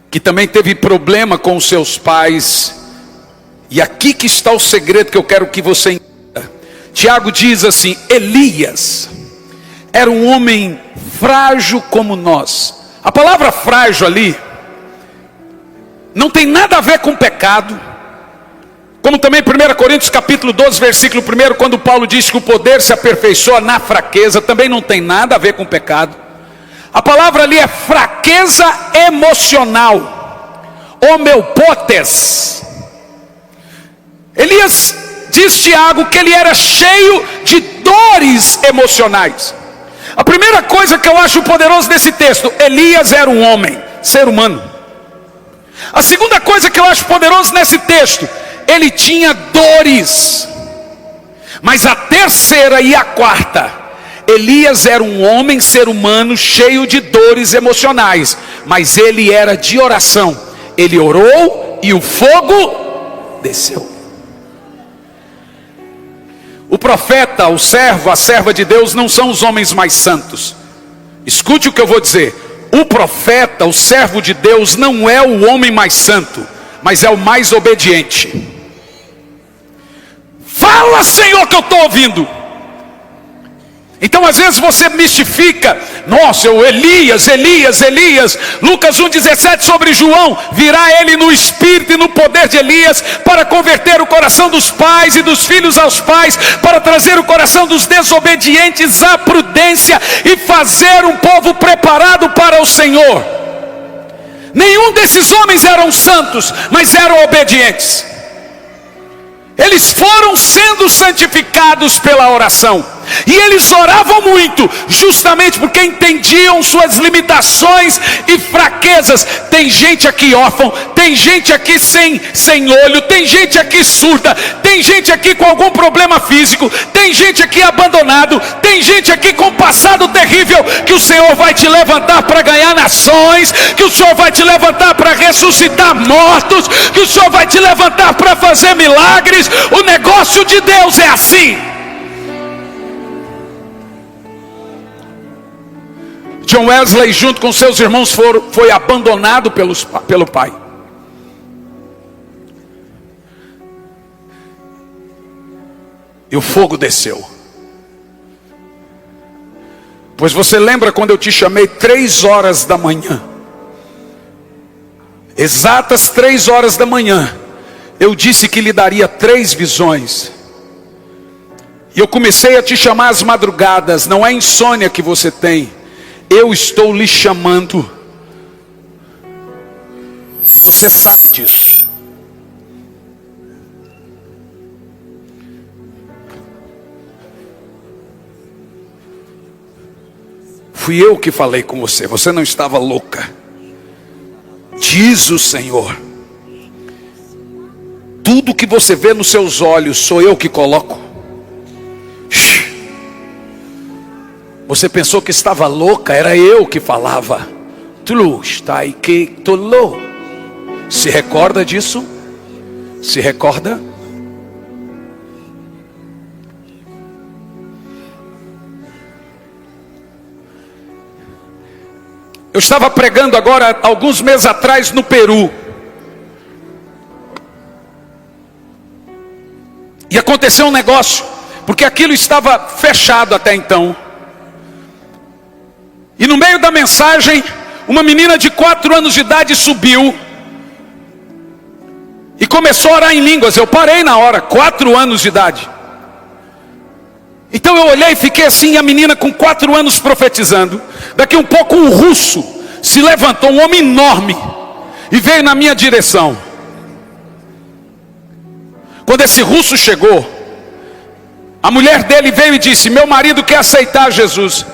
que também teve problema com os seus pais, e aqui que está o segredo que eu quero que você entenda. Tiago diz assim: Elias era um homem frágil como nós. A palavra frágil ali não tem nada a ver com pecado. Como também 1 Coríntios capítulo 12, versículo 1, quando Paulo diz que o poder se aperfeiçoa na fraqueza, também não tem nada a ver com pecado. A palavra ali é fraqueza emocional, homeopotes. Elias, diz Tiago, que ele era cheio de dores emocionais. A primeira coisa que eu acho poderoso nesse texto: Elias era um homem, ser humano. A segunda coisa que eu acho poderoso nesse texto: ele tinha dores. Mas a terceira e a quarta: Elias era um homem, ser humano, cheio de dores emocionais, mas ele era de oração. Ele orou e o fogo desceu. O profeta, o servo, a serva de Deus não são os homens mais santos. Escute o que eu vou dizer. O profeta, o servo de Deus, não é o homem mais santo, mas é o mais obediente. Fala, Senhor, que eu estou ouvindo. Então às vezes você mistifica: nossa, Elias. Lucas 1,17 sobre João: virá ele no espírito e no poder de Elias, para converter o coração dos pais e dos filhos aos pais, para trazer o coração dos desobedientes à prudência e fazer um povo preparado para o Senhor. Nenhum desses homens eram santos, mas eram obedientes. Eles foram sendo santificados pela oração. E eles oravam muito, justamente porque entendiam suas limitações e fraquezas. Tem gente aqui órfão, tem gente aqui sem olho, tem gente aqui surda, tem gente aqui com algum problema físico, tem gente aqui abandonado, tem gente aqui com passado terrível, que o Senhor vai te levantar para ganhar nações, que o Senhor vai te levantar para ressuscitar mortos, que o Senhor vai te levantar para fazer milagres. O negócio de Deus é assim. John Wesley, junto com seus irmãos, foi abandonado pelo pai. E o fogo desceu. Pois você lembra quando eu te chamei 3 horas da manhã? Exatas 3 horas da manhã, eu disse que lhe daria 3 visões. E eu comecei a te chamar às madrugadas. Não é insônia que você tem. Eu estou lhe chamando. E você sabe disso. Fui eu que falei com você. Você não estava louca. Diz o Senhor. Tudo que você vê nos seus olhos, sou eu que coloco. Você pensou que estava louca? Era eu que falava. Se recorda disso? Se recorda? Eu estava pregando agora, alguns meses atrás, no Peru. E aconteceu um negócio, porque aquilo estava fechado até então. E no meio da mensagem, uma menina de 4 anos de idade subiu e começou a orar em línguas. Eu parei na hora, 4 anos de idade. Então eu olhei e fiquei assim, a menina com 4 anos profetizando. Daqui um pouco um russo se levantou, um homem enorme, e veio na minha direção. Quando esse russo chegou, a mulher dele veio e disse: meu marido quer aceitar Jesus.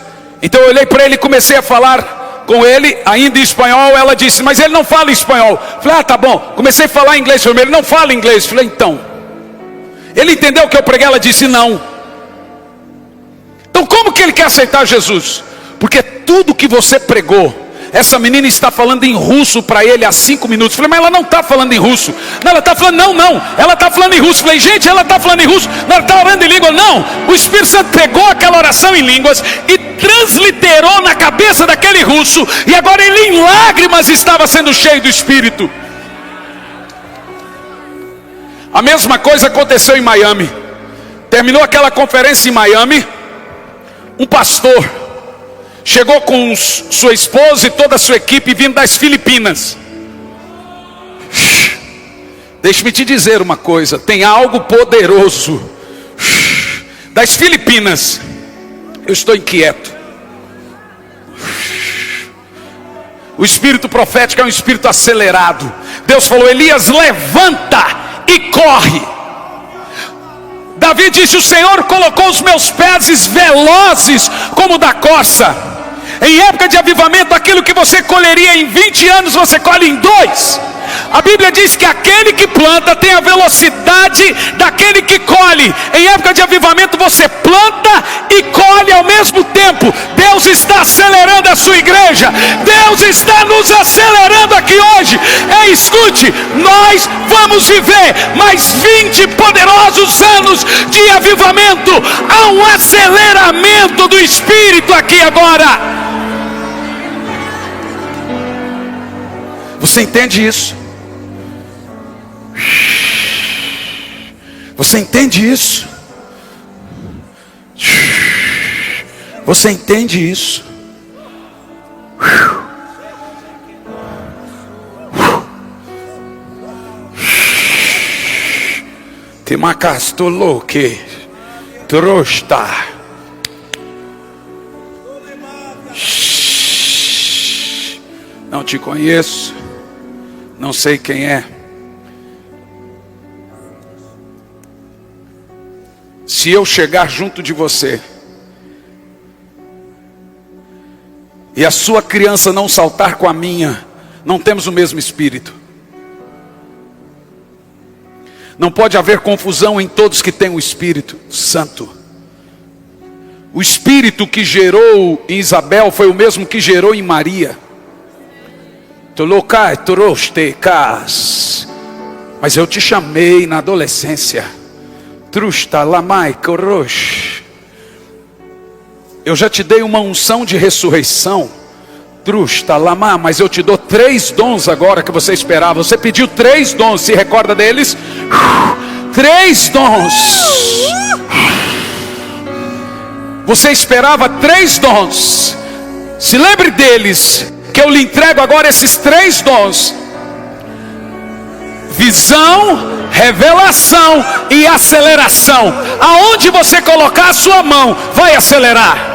Então eu olhei para ele e comecei a falar com ele, ainda em espanhol. Ela disse: mas ele não fala espanhol. Falei: ah, tá bom. Comecei a falar inglês. Falei: ele não fala inglês. Falei: então. Ele entendeu o que eu preguei? Ela disse: não. Então como que ele quer aceitar Jesus? Porque tudo que você pregou, essa menina está falando em russo para ele há 5 minutos. Falei: mas ela não está falando em russo. Não, ela está falando, não, ela está falando em russo. Falei: gente, ela está falando em russo. Não, ela está orando em língua. Não, o Espírito Santo pegou aquela oração em línguas e transliterou na cabeça daquele russo. E agora ele em lágrimas estava sendo cheio do Espírito. A mesma coisa aconteceu em Miami. Terminou aquela conferência em Miami. Um pastor chegou com sua esposa e toda a sua equipe vindo das Filipinas. Deixe-me te dizer uma coisa, tem algo poderoso das Filipinas. Eu estou inquieto. O espírito profético é um espírito acelerado. Deus falou: Elias, levanta e corre. Davi disse: o Senhor colocou os meus pés velozes como da corça. Em época de avivamento, aquilo que você colheria em 20 anos, você colhe em 2. A Bíblia diz que aquele que planta tem a velocidade daquele que colhe. Em época de avivamento, você planta e colhe ao mesmo tempo. Deus está acelerando a sua igreja. Deus está nos acelerando aqui hoje. Escute, nós vamos viver mais 20 poderosos anos de avivamento. Há um aceleramento do Espírito aqui agora. Você entende isso? Você entende isso? Você entende isso? Te macastolo que trosta. Não te conheço. Não sei quem é. Se eu chegar junto de você e a sua criança não saltar com a minha, não temos o mesmo espírito. Não pode haver confusão em todos que têm o Espírito Santo. O Espírito que gerou em Isabel foi o mesmo que gerou em Maria. Mas eu te chamei na adolescência. Eu já te dei uma unção de ressurreição. Mas eu te dou 3 dons agora que você esperava. Você pediu 3 dons, se recorda deles? 3 dons. Você esperava 3 dons. Se lembre deles, que eu lhe entrego agora esses 3 dons: visão, revelação e aceleração. Aonde você colocar a sua mão, vai acelerar.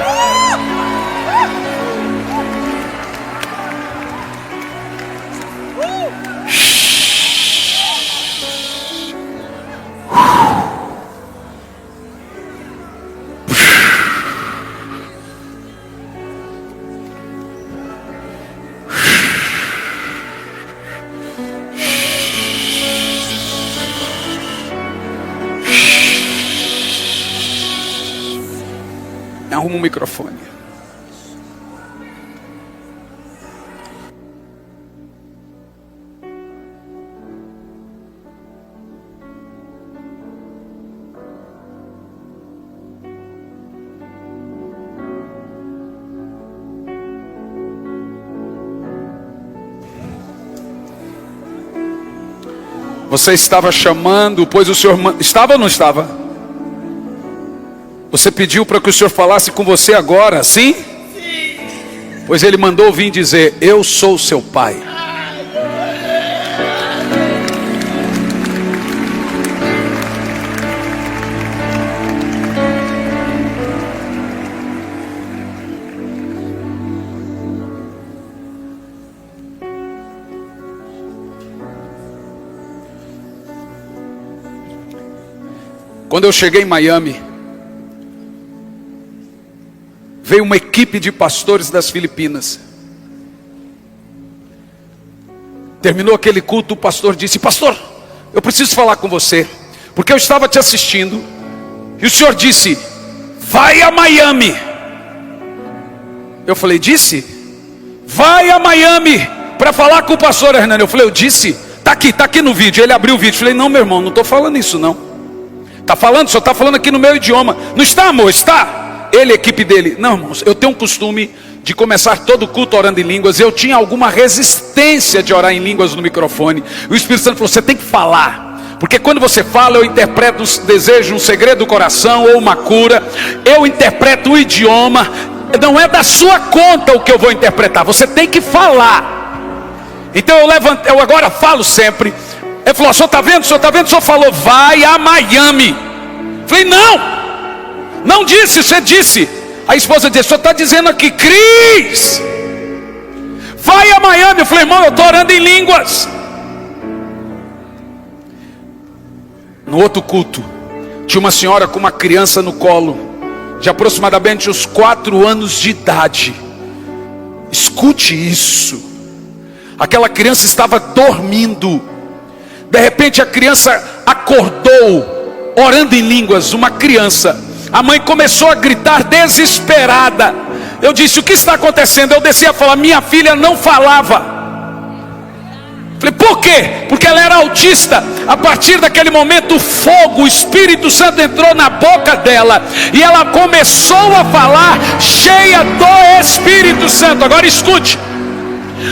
Arruma um microfone. Você estava chamando, pois o Senhor estava ou não estava? Você pediu para que o Senhor falasse com você agora, sim? Sim. Pois Ele mandou vir dizer: eu sou seu pai. Quando eu cheguei em Miami, veio uma equipe de pastores das Filipinas. Terminou aquele culto, o pastor disse: pastor, eu preciso falar com você, porque eu estava te assistindo, e o senhor disse: vai a Miami. Eu falei: disse? Vai a Miami para falar com o pastor Hernani. Eu falei: eu disse? Está aqui no vídeo. Ele abriu o vídeo. Eu falei: não, meu irmão, não estou falando isso não. Está falando, só está falando aqui no meu idioma. Não está, amor? Está? Ele, a equipe dele: não, irmãos, eu tenho um costume de começar todo culto orando em línguas. Eu tinha alguma resistência de orar em línguas no microfone. O Espírito Santo falou: você tem que falar, porque quando você fala, eu interpreto um desejo, um segredo do coração, ou uma cura. Eu interpreto o idioma. Não é da sua conta o que eu vou interpretar, você tem que falar. Então eu agora falo sempre. Ele falou: o senhor está vendo? O senhor está vendo? O senhor falou: vai a Miami. Eu falei: não disse, você disse. A esposa disse: o senhor está dizendo aqui, Cris, vai a Miami. Eu falei: irmão, eu estou orando em línguas. No outro culto, tinha uma senhora com uma criança no colo, de aproximadamente uns 4 anos de idade. Escute isso. Aquela criança estava dormindo. De repente a criança acordou, orando em línguas, uma criança. A mãe começou a gritar desesperada. Eu disse: o que está acontecendo? Eu desci a falar: minha filha não falava. Falei: por quê? Porque ela era autista. A partir daquele momento, o fogo, o Espírito Santo entrou na boca dela, e ela começou a falar cheia do Espírito Santo. Agora escute.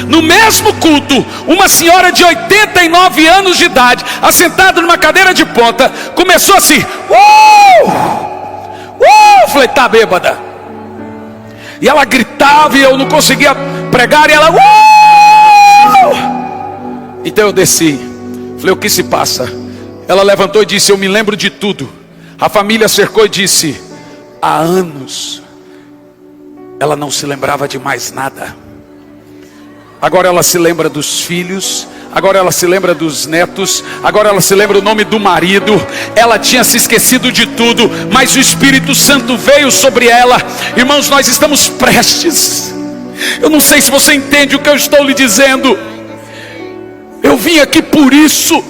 No mesmo culto, uma senhora de 89 anos de idade, assentada numa cadeira de ponta, começou assim: falei: tá bêbada. E ela gritava e eu não conseguia pregar, e ela Então eu desci. Falei: o que se passa? Ela levantou e disse: eu me lembro de tudo. A família cercou e disse: há anos ela não se lembrava de mais nada. Agora ela se lembra dos filhos, agora ela se lembra dos netos, agora ela se lembra o nome do marido. Ela tinha se esquecido de tudo, mas o Espírito Santo veio sobre ela. Irmãos, nós estamos prestes. Eu não sei se você entende o que eu estou lhe dizendo. Eu vim aqui por isso,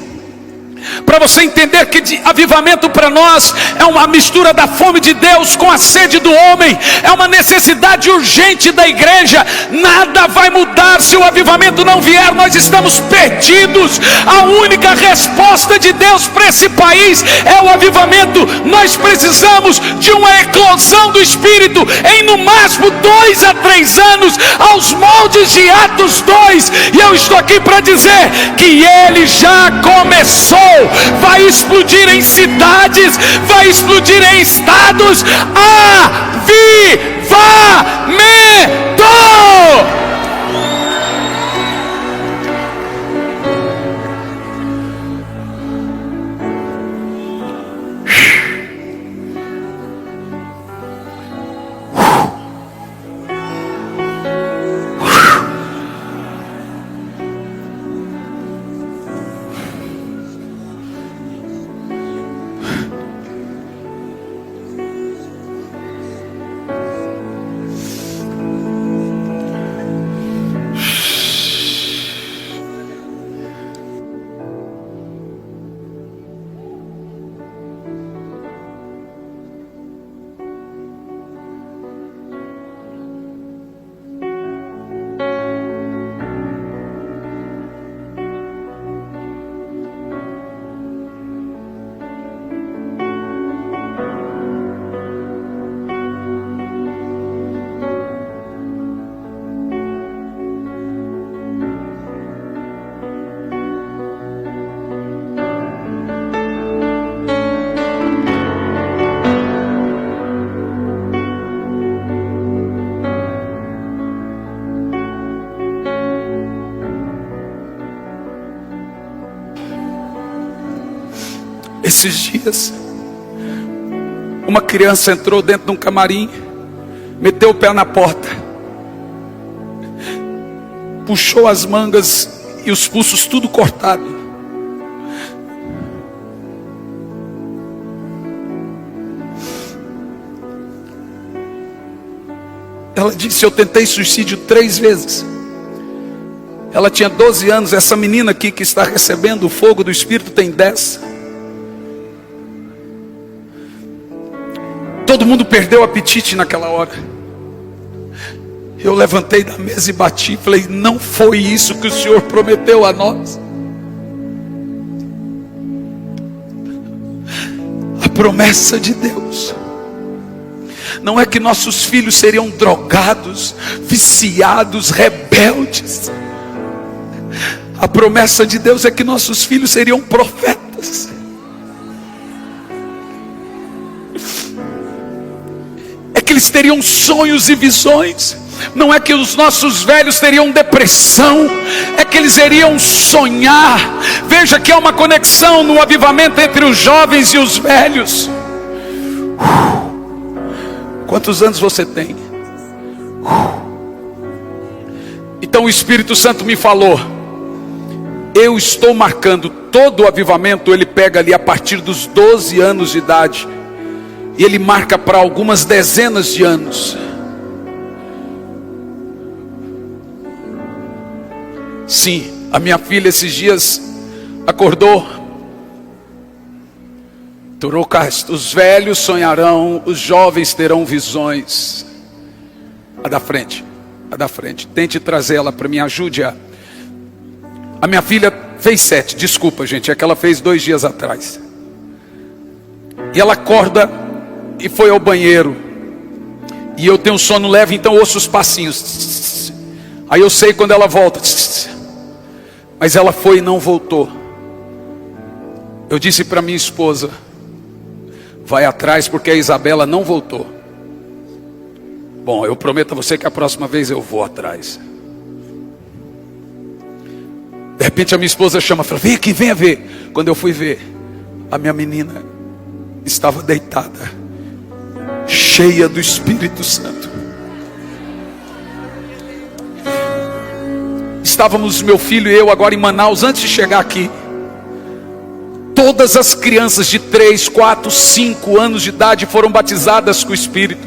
para você entender que avivamento para nós é uma mistura da fome de Deus com a sede do homem. É uma necessidade urgente da igreja. Nada vai mudar se o avivamento não vier. Nós estamos perdidos. A única resposta de Deus para esse país é o avivamento. Nós precisamos de uma eclosão do Espírito em no máximo 2 a 3 anos, aos moldes de Atos 2. E eu estou aqui para dizer que ele já começou. vai explodir em cidades, vai explodir em estados. Avivamento! Esses dias, uma criança entrou dentro de um camarim, meteu o pé na porta, puxou as mangas e os pulsos tudo cortado. Ela disse: eu tentei suicídio 3 vezes. Ela tinha 12 anos, essa menina aqui que está recebendo o fogo do Espírito tem 10. Todo mundo perdeu o apetite naquela hora. Eu levantei da mesa e bati, falei: não foi isso que o Senhor prometeu a nós. A promessa de Deus não é que nossos filhos seriam drogados, viciados, rebeldes. A promessa de Deus é que nossos filhos seriam profetas. É que eles teriam sonhos e visões. Não é que os nossos velhos teriam depressão, é que eles iriam sonhar. Veja que há uma conexão no avivamento entre os jovens e os velhos. Quantos anos você tem? Então o Espírito Santo me falou: eu estou marcando todo o avivamento. Ele pega ali a partir dos 12 anos de idade, e ele marca para algumas dezenas de anos. Sim, a minha filha esses dias acordou. Os velhos sonharão, os jovens terão visões. A da frente, a da frente. Tente trazer ela para mim, ajude-a. A minha filha fez 7, desculpa gente, é que ela fez 2 dias atrás. E ela acorda e foi ao banheiro. E eu tenho sono leve, então ouço os passinhos. Aí eu sei quando ela volta. Mas ela foi e não voltou. Eu disse para minha esposa: vai atrás, porque a Isabela não voltou. Bom, eu prometo a você que a próxima vez eu vou atrás. De repente a minha esposa chama, fala: vem aqui, venha ver. Quando eu fui ver, a minha menina estava deitada, cheia do Espírito Santo. Estávamos, meu filho e eu, agora em Manaus, antes de chegar aqui. Todas as crianças de 3, 4, 5 anos de idade foram batizadas com o Espírito.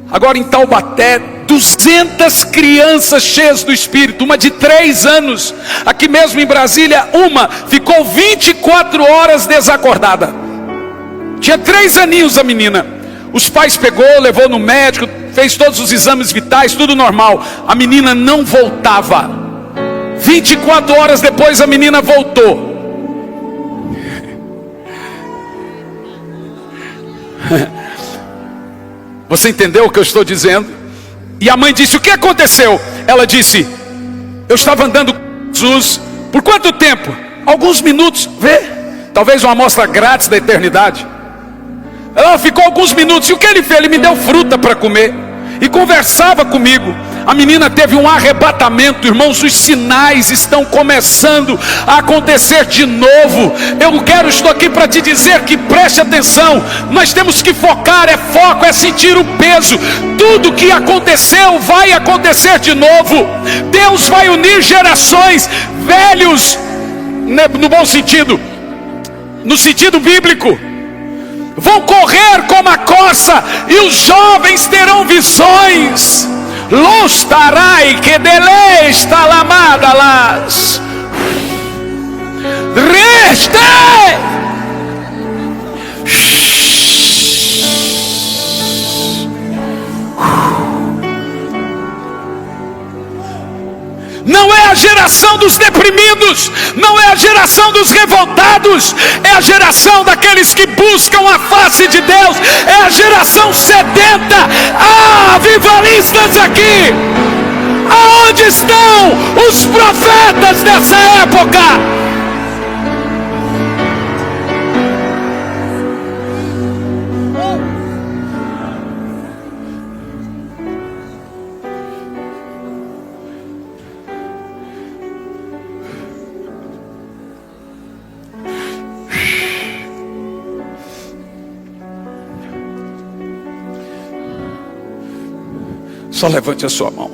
Agora em Taubaté, 200 crianças cheias do Espírito. Uma de 3 anos. Aqui mesmo em Brasília, uma ficou 24 horas desacordada. Tinha 3 aninhos a menina. Os pais pegou, levou no médico, fez todos os exames vitais, tudo normal. A menina não voltava. 24 horas depois a menina voltou. Você entendeu o que eu estou dizendo? E a mãe disse: o que aconteceu? Ela disse: eu estava andando com Jesus. Por quanto tempo? Alguns minutos. Vê. talvez uma amostra grátis da eternidade. Ela ficou alguns minutos, e o que ele fez? Ele me deu fruta para comer, e conversava comigo. A menina teve um arrebatamento, irmãos, os sinais estão começando a acontecer de novo. Estou aqui para te dizer que preste atenção, nós temos que focar, é foco, é sentir o peso. Tudo que aconteceu vai acontecer de novo. Deus vai unir gerações, velhos, no bom sentido, no sentido bíblico, vão correr como a corça, e os jovens terão visões. Los tarai que deles talamadalas. Reste. Não é a geração dos deprimidos, não é a geração dos revoltados, é a geração daqueles que buscam a face de Deus, é a geração sedenta. Avivalistas aqui, aonde estão os profetas dessa época? Só levante a sua mão.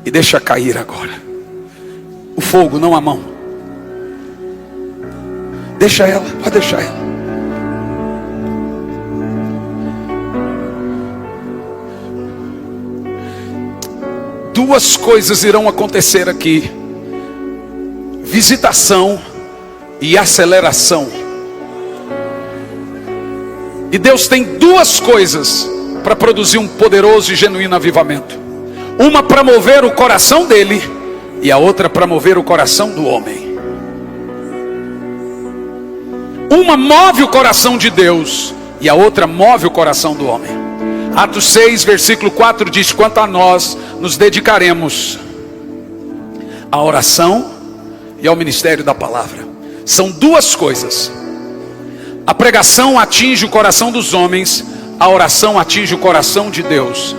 E deixa cair agora. O fogo, não a mão. Deixa ela, pode deixar ela. Duas coisas irão acontecer aqui: visitação e aceleração. E Deus tem duas coisas para produzir um poderoso e genuíno avivamento. Uma para mover o coração dele, e a outra para mover o coração do homem. Uma move o coração de Deus, e a outra move o coração do homem. Atos 6, versículo 4 diz: quanto a nós, nos dedicaremos à oração e ao ministério da palavra. São duas coisas. A pregação atinge o coração dos homens, a oração atinge o coração de Deus.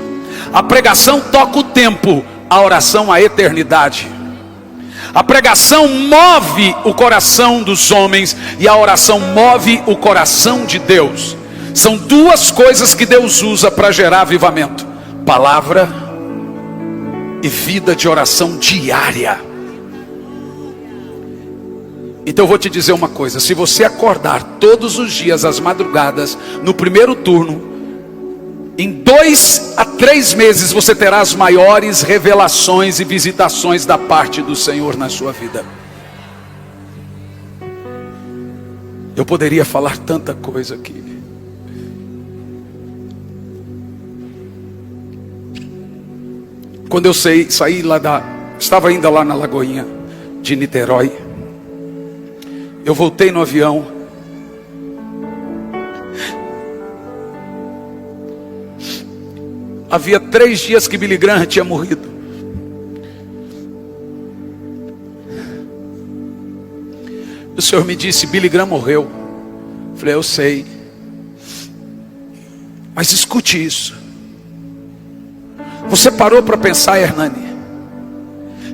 A pregação toca o tempo, a oração a eternidade. A pregação move o coração dos homens, e a oração move o coração de Deus. São duas coisas que Deus usa para gerar avivamento: palavra e vida de oração diária. Então eu vou te dizer uma coisa: se você acordar todos os dias às madrugadas, no primeiro turno, em 2 a 3 meses você terá as maiores revelações e visitações da parte do Senhor na sua vida. Eu poderia falar tanta coisa aqui. Quando eu saí lá estava ainda lá na Lagoinha de Niterói, eu voltei no avião. Havia 3 dias que Billy Graham tinha morrido. O Senhor me disse: Billy Graham morreu. Eu falei: eu sei. Mas escute isso. Você parou para pensar, Hernani,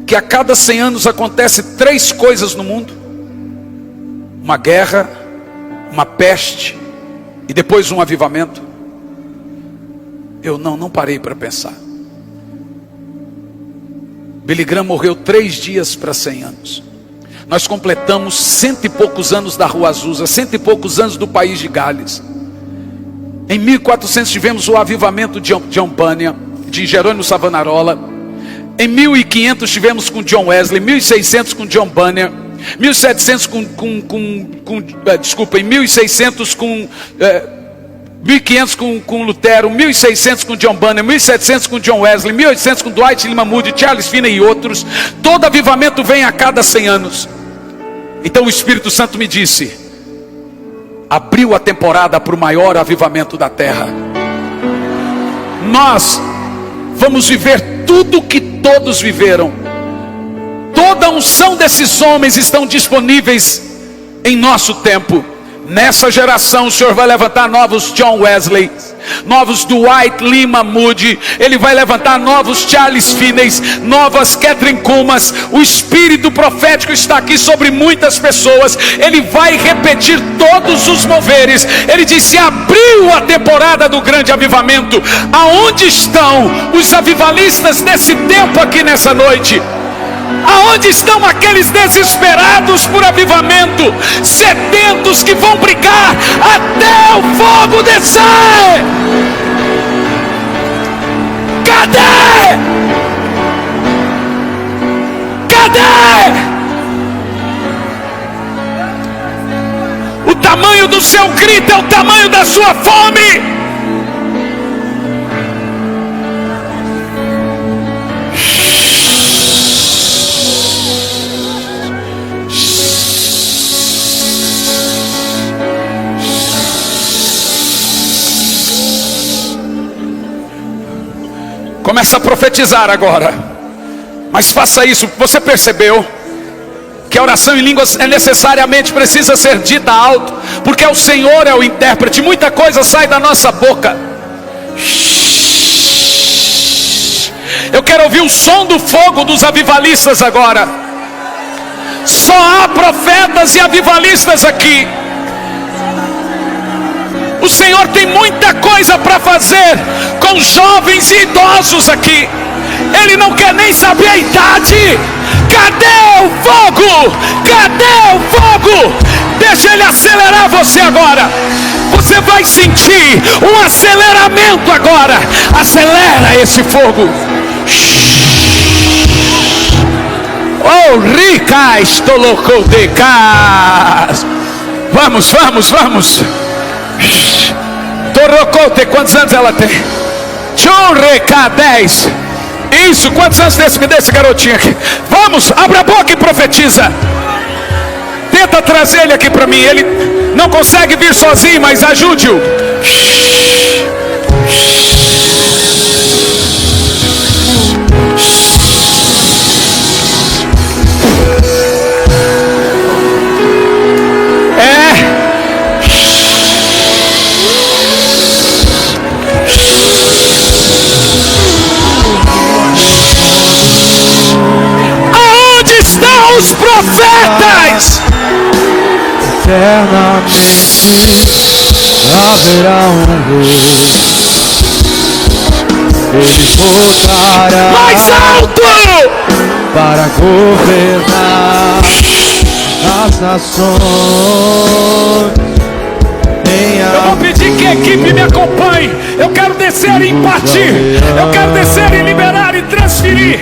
que a cada 100 anos acontece 3 coisas no mundo? Uma guerra, uma peste e depois um avivamento? Eu não parei para pensar. Billy Graham morreu 3 dias para 100 anos. Nós completamos 100 e poucos anos da Rua Azusa, 100 e poucos anos do país de Gales. Em 1400 tivemos o avivamento de John Bunyan, de Jerônimo Savonarola. Em 1500 tivemos com John Wesley, 1600 com John Bunyan, 1700 em 1600 com 1500 com Lutero, 1600 com John Bunyan, 1700 com John Wesley, 1800 com Dwight Lyman Moody, Charles Finney e outros. Todo avivamento vem a cada 100 anos. Então o Espírito Santo me disse: abriu a temporada para o maior avivamento da terra. Nós vamos viver tudo que todos viveram. toda a unção desses homens estão disponíveis em nosso tempo. Nessa geração o Senhor vai levantar novos John Wesley, novos Dwight Lima Moody. Ele vai levantar novos Charles Finney, novas Catherine Kuhlman. O espírito profético está aqui sobre muitas pessoas. Ele vai repetir todos os moveres. Ele disse: abriu a temporada do grande avivamento. Aonde estão os avivalistas desse tempo aqui nessa noite? Aonde estão aqueles desesperados por avivamento, sedentos que vão brigar até o fogo descer? Cadê? Cadê? O tamanho do seu grito é o tamanho da sua fome. Começa a profetizar agora. Mas faça isso. Você percebeu que a oração em línguas necessariamente precisa ser dita alto, porque o Senhor é o intérprete. Muita coisa sai da nossa boca. Eu quero ouvir o som do fogo dos avivalistas agora. Só há profetas e avivalistas aqui. O Senhor tem muita coisa para fazer com jovens e idosos aqui. Ele não quer nem saber a idade. Cadê o fogo? Cadê o fogo? Deixa Ele acelerar você agora. Você vai sentir um aceleramento agora. Acelera esse fogo. Oh, rica, estou louco de casa. Vamos, vamos, vamos. Torocote, quantos anos ela tem? Churreca, 10. Isso, quantos anos desse? Me dê esse garotinho aqui. Vamos, abra a boca e profetiza. Tenta trazer ele aqui para mim. Ele não consegue vir sozinho, mas ajude-o. Os profetas eternamente haverá rei. Ele voltará mais alto para governar as nações. Eu vou pedir que a equipe me acompanhe. Eu quero descer e impartir. Eu quero descer e liberar e transferir.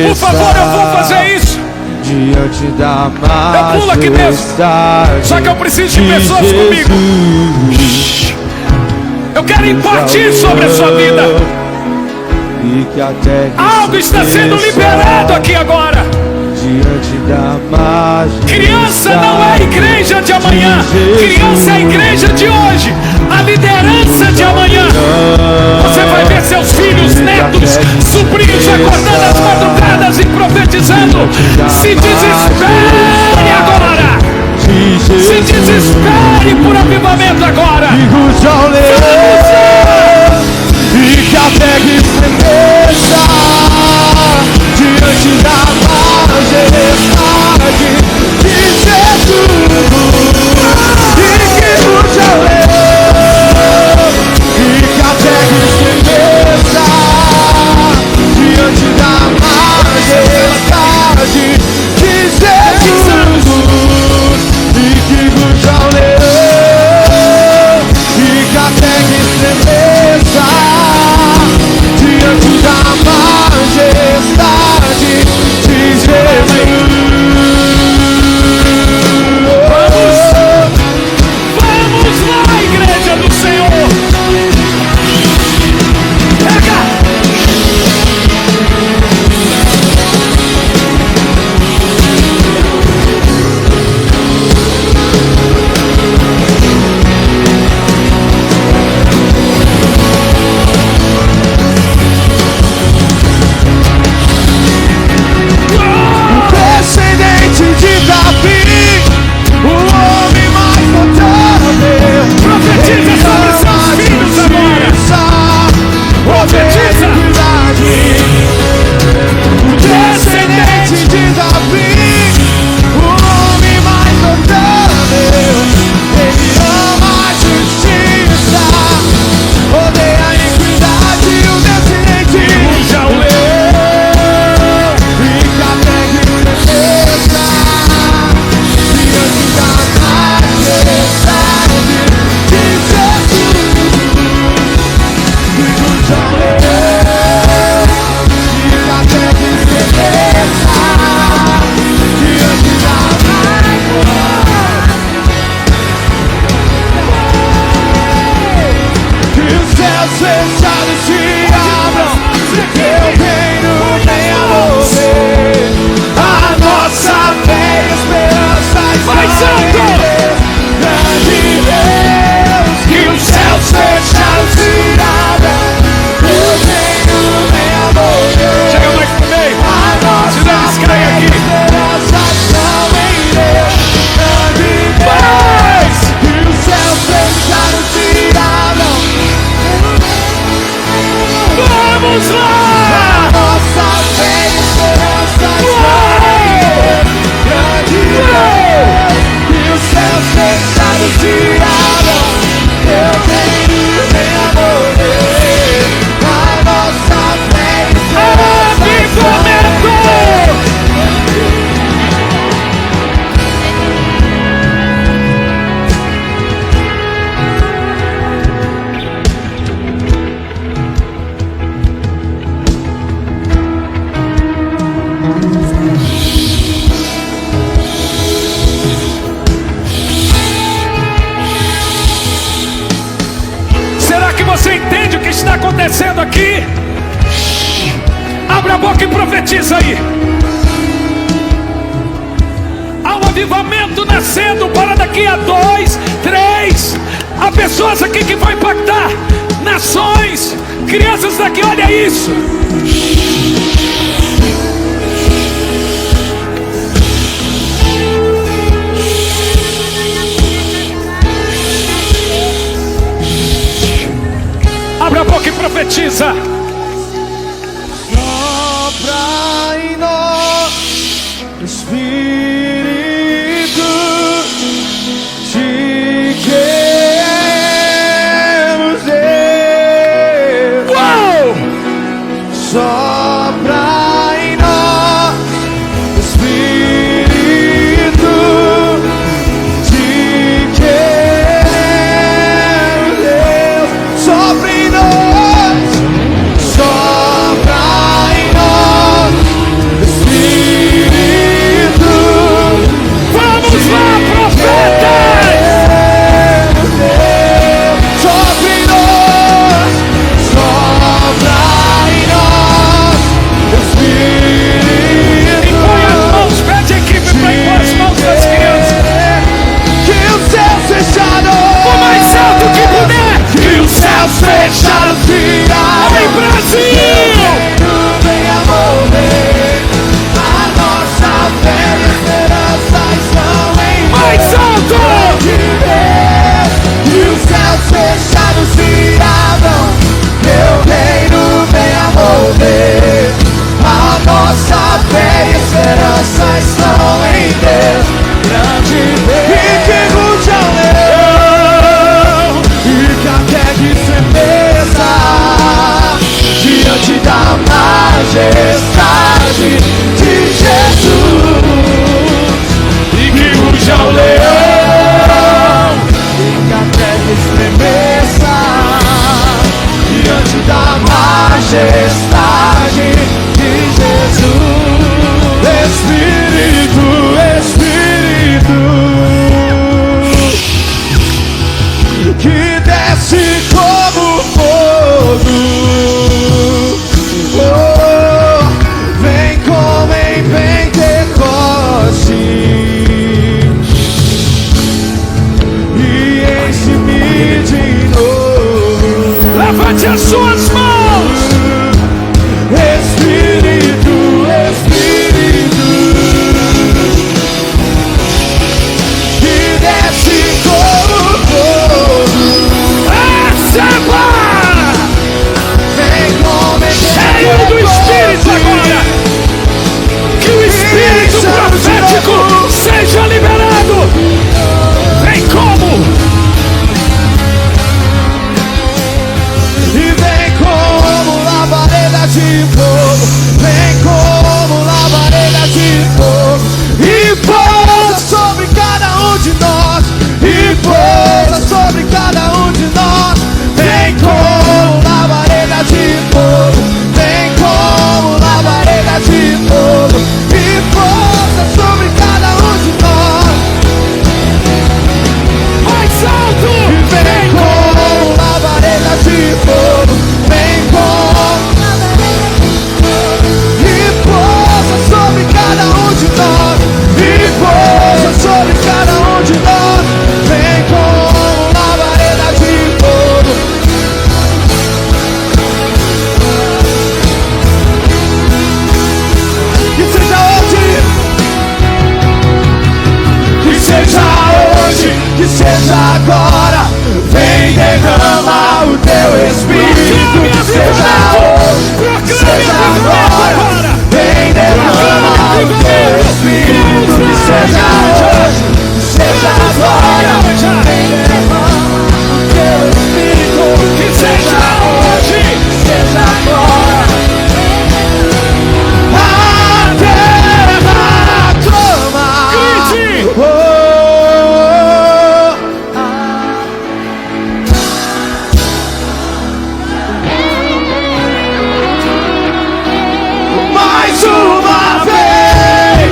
Por favor, eu vou fazer isso. Diante da majestade. Eu pulo aqui mesmo. Só que eu preciso de pessoas comigo. Eu quero impartir sobre a sua vida. Algo está sendo liberado aqui agora. Diante da majestade. Criança não é a igreja de amanhã. Criança é a igreja de hoje. A liderança de amanhã. Você vai ver seus filhos, netos, sobrinhos acordando às madrugadas e profetizando. Se desespere agora. Se desespere por avivamento agora. E que a terra estremeça diante da majestade de Jesus. E que ruja o leão. E que a terra estremeça diante da majestade de Jesus. E que ruja o leão. E que a terra estremeça diante da majestade você entende o que está acontecendo aqui, abra a boca e profetiza aí. Há um avivamento nascendo para daqui a 2, 3. Há pessoas aqui que vão impactar nações. Crianças daqui, olha isso. Abra a boca e profetiza. Sopra em nós, Espírito, te queremos ver. Uou! Sopra em nós, Espírito, te queremos ver. Sopra em nós, sopra em nós, Espírito. Vamos lá, profetas! Sopra em nós, sopra em nós, Espírito. Impõe as mãos, pede a equipe para impor as mãos das crianças. Que os céus fechados, O mais alto que puder. que os céus fechados virão. Amém, Brasil! Venha mover a nossa fé e esperança estão em Mais alto! de Deus. Que os céus fechados se abram, teu reino venha mover a nossa fé e esperança estão em Deus. Grande Deus, e que ruja o leão, e que até que tremeza diante da majestade de Jesus. E que ruja o Leão, e que até que estremeça diante da majestade de Jesus. Espírito, Espírito, que desce como fogo. Oh, vem como em Pentecoste e enche-me de novo. Levante as suas mãos! Espírito, Espírito, que desce como fogo. Receba! Vem como em Cheio do Espírito agora! Que o Espírito profético seja liberado! Vem como? E vem como labareda de fogo, vem como labareda de fogo, e pousa sobre cada um de nós, e pousa sobre cada um de nós. Vem como labareda de fogo, vem como labareda de fogo, e pousa sobre cada um de nós. Mais alto! E vem como labareda de fogo, vem como e pousa sobre cada um de nós, e pousa sobre cada um de nós. Vem como labareda de fogo. Que seja hoje, que seja hoje, que seja agora. Vem derrama o teu Espírito. Que seja hoje, que seja agora. Vem derrama o teu Espírito. Que seja hoje, que seja agora. Vem derrama o teu Espírito. Que seja hoje, que seja agora. A terra clama. Grite! Oh, mais uma vez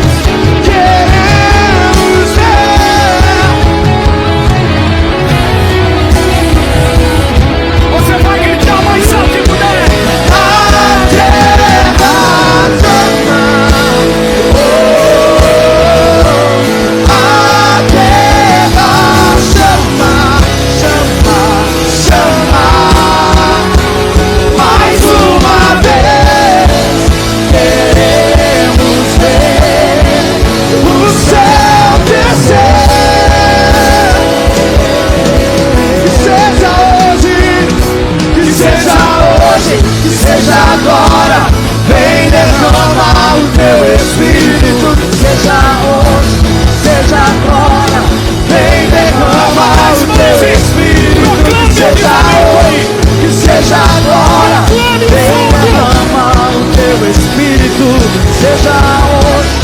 queremos ver hoje, que seja agora. Vem derrama o teu Espírito, que seja hoje, seja agora. Vem derrama o teu Espírito, que seja hoje, que seja agora. Vem derrama o teu Espírito, seja hoje,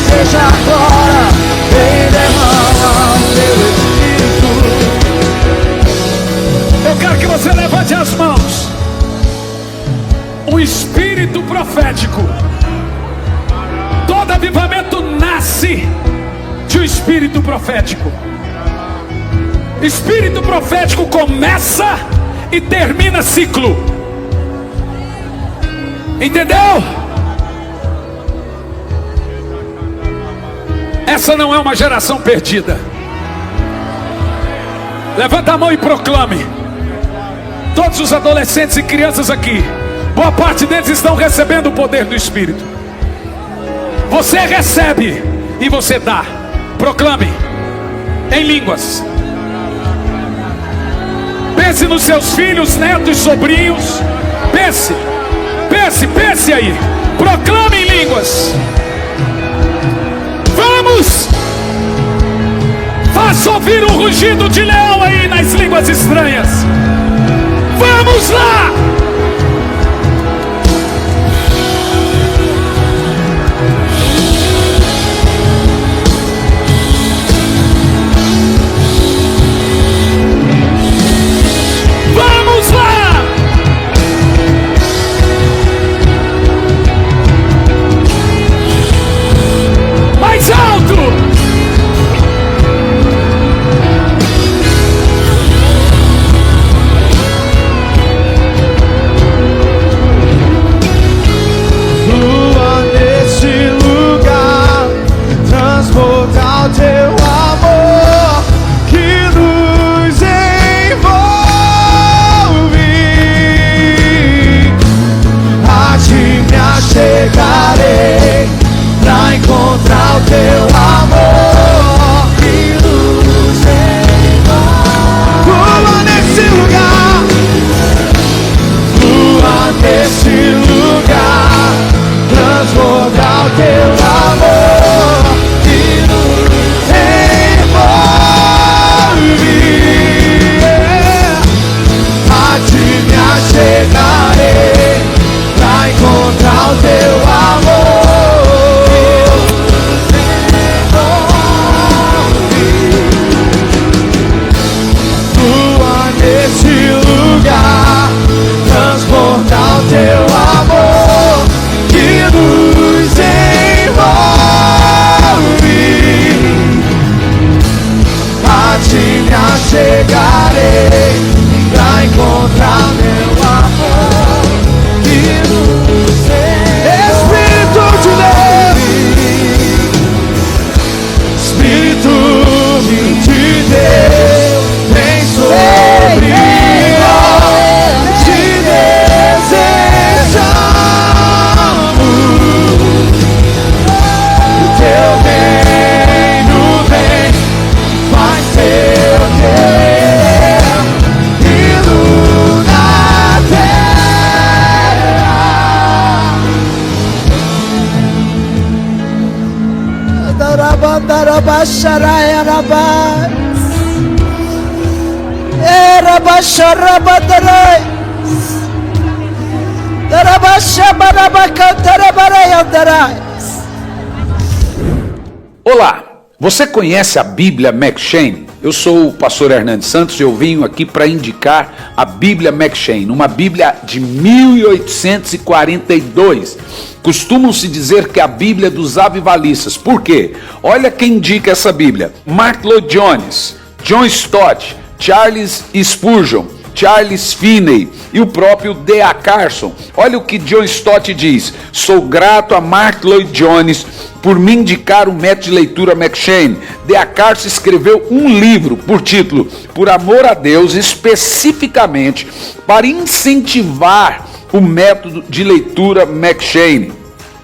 seja agora. Vem derrama o teu Espírito. Eu quero que você levante as mãos. O espírito profético. Todo avivamento nasce de um espírito profético. Espírito profético começa e termina ciclo. Entendeu? Essa não é uma geração perdida. Levanta a mão e proclame. Todos os adolescentes e crianças aqui, boa parte deles estão recebendo o poder do Espírito. Você recebe e você dá. Proclame em línguas. Pense nos seus filhos, netos, sobrinhos. Pense, pense, pense aí. Proclame em línguas. Vamos! Faça ouvir um rugido de leão aí nas línguas estranhas. Vamos lá! Vamos lá! Mais alto! Transbordar o teu amor que nos envolve. A ti me achegarei pra encontrar o teu amor que nos envolve. Pula nesse lugar, pula nesse lugar, transbordar o teu amor que nos envolve. A ti me achegarei pra encontrar o teu amor que nos envolve. Tua nesse lugar, transportar o teu amor que nos envolve. A ti me achegarei pra encontrar meu amor que nos envolve. Espírito de Deus, Espírito de Deus, vem sobre nós, te desejamos. O teu reino vem, faz teu querer, vindo na terra. Olá, você conhece a Bíblia McCheyne? Eu sou o pastor Hernandes Santos e eu venho aqui para indicar a Bíblia McCheyne, uma Bíblia de 1842. Costumam-se dizer que é a Bíblia dos avivalistas. Por quê? Olha quem indica essa Bíblia: Mark Lloyd Jones, John Stott, Charles Spurgeon, Charles Finney e o próprio D.A. Carson. Olha o que John Stott diz: sou grato a Mark Lloyd Jones por me indicar o método de leitura McCheyne. D.A. Carson escreveu um livro por título Por Amor a Deus, especificamente para incentivar o método de leitura McCheyne.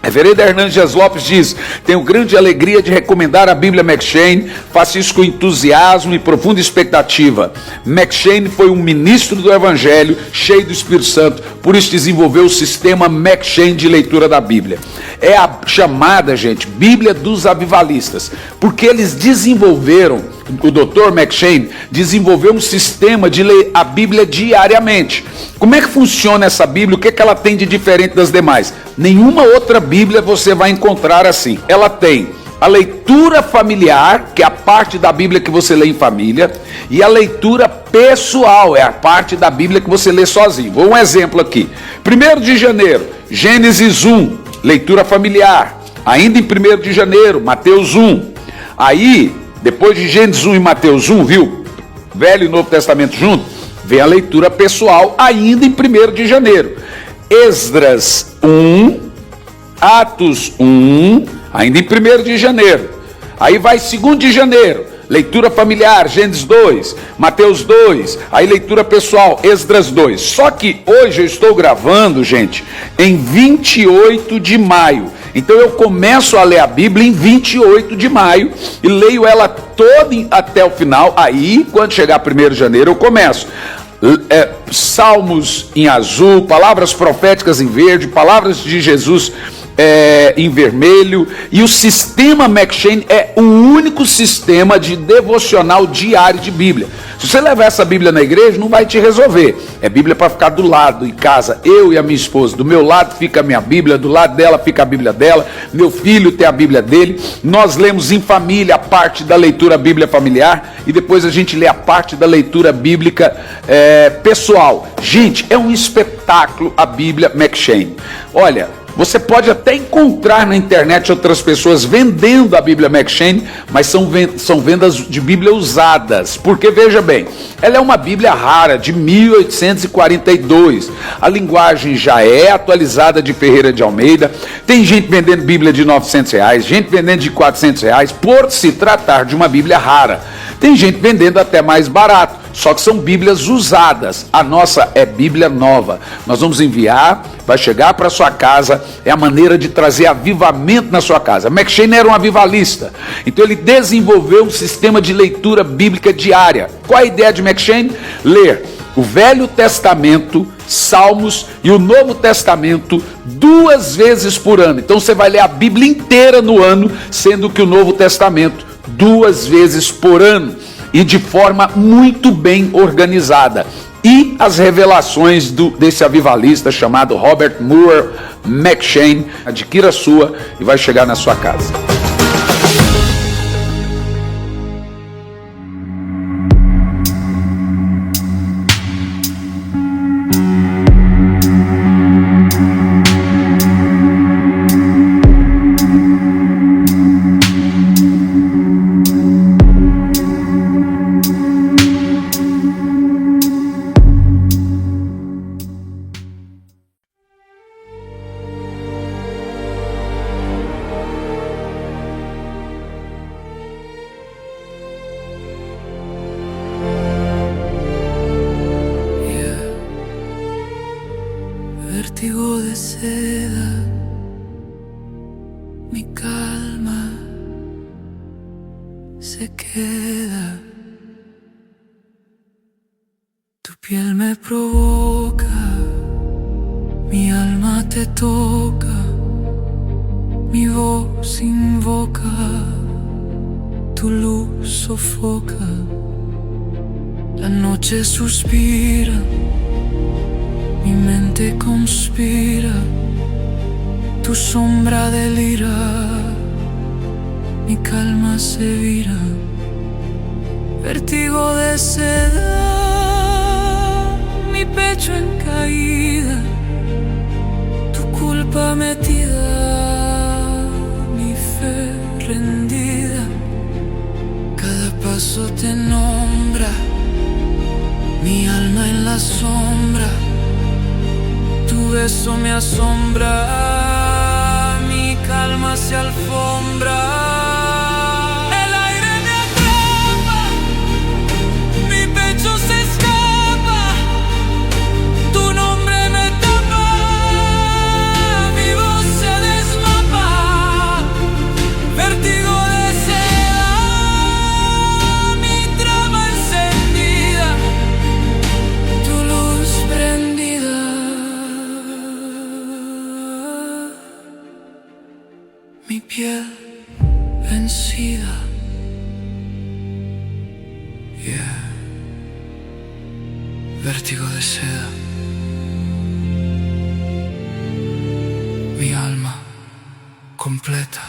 Vereda Hernandes Lopes diz: tenho grande alegria de recomendar a Bíblia M'Cheyne, faço isso com entusiasmo e profunda expectativa. M'Cheyne foi um ministro do Evangelho, cheio do Espírito Santo, por isso desenvolveu o sistema M'Cheyne de leitura da Bíblia. É a chamada, gente, Bíblia dos Avivalistas, porque eles desenvolveram, o Dr. M'Cheyne desenvolveu um sistema de ler a Bíblia diariamente. Como é que funciona essa Bíblia? O que ela tem de diferente das demais? Nenhuma outra Bíblia você vai encontrar assim. Ela tem a leitura familiar, que é a parte da Bíblia que você lê em família, e a leitura pessoal, é a parte da Bíblia que você lê sozinho. Vou um exemplo aqui. 1º de janeiro, Gênesis 1, leitura familiar. Ainda em 1º de janeiro, Mateus 1. Aí, depois de Gênesis 1 e Mateus 1, viu? Velho e Novo Testamento junto, vem a leitura pessoal ainda em 1º de janeiro. Esdras 1, Atos 1, ainda em 1º de janeiro. Aí vai 2º de janeiro, leitura familiar, Gênesis 2, Mateus 2, aí leitura pessoal, Esdras 2. Só que hoje eu estou gravando, gente, em 28 de maio. Então eu começo a ler a Bíblia em 28 de maio e leio ela toda até o final. Aí, quando chegar 1º de janeiro, eu começo. Salmos em azul, palavras proféticas em verde, palavras de Jesus em vermelho. E o sistema M'Cheyne é o único sistema de devocional diário de Bíblia. Se você levar essa Bíblia na igreja, não vai te resolver. É Bíblia para ficar do lado, em casa. Eu e a minha esposa, do meu lado fica a minha Bíblia, do lado dela fica a Bíblia dela, meu filho tem a Bíblia dele. Nós lemos em família a parte da leitura bíblia familiar e depois a gente lê a parte da leitura bíblica pessoal. Gente, é um espetáculo a Bíblia M'Cheyne. Olha, você pode até encontrar na internet outras pessoas vendendo a Bíblia M'Cheyne, mas são vendas de Bíblia usadas. Porque, veja bem, ela é uma Bíblia rara, de 1842. A linguagem já é atualizada de Ferreira de Almeida. Tem gente vendendo Bíblia de R$900, gente vendendo de R$400, por se tratar de uma Bíblia rara. Tem gente vendendo até mais barato, só que são Bíblias usadas. A nossa é Bíblia nova. Nós vamos enviar, vai chegar para sua casa, é a maneira de trazer avivamento na sua casa. M'Cheyne era um avivalista, então ele desenvolveu um sistema de leitura bíblica diária. Qual a ideia de M'Cheyne? Ler o Velho Testamento, Salmos e o Novo Testamento 2 vezes por ano. Então você vai ler a Bíblia inteira no ano, sendo que o Novo Testamento 2 vezes por ano e de forma muito bem organizada. E as revelações desse avivalista chamado Robert Moore M'Cheyne. Adquira a sua e vai chegar na sua casa. Vértigo de seda, mi calma se queda. Tu piel me provoca, mi alma te toca, mi voz invoca, tu luz sofoca, la noche suspira. Mi mente conspira, tu sombra delira, mi calma se vira. Vértigo de seda, mi pecho en caída, tu culpa metida, mi fe rendida. Cada paso te nombra, mi alma en la sombra. Tu beso me asombra, mi calma se alfombra. El aire me atrapa, mi pecho se escapa, tu nombre me tapa, mi voz se desmaya. vértigo de seda, mi alma completa.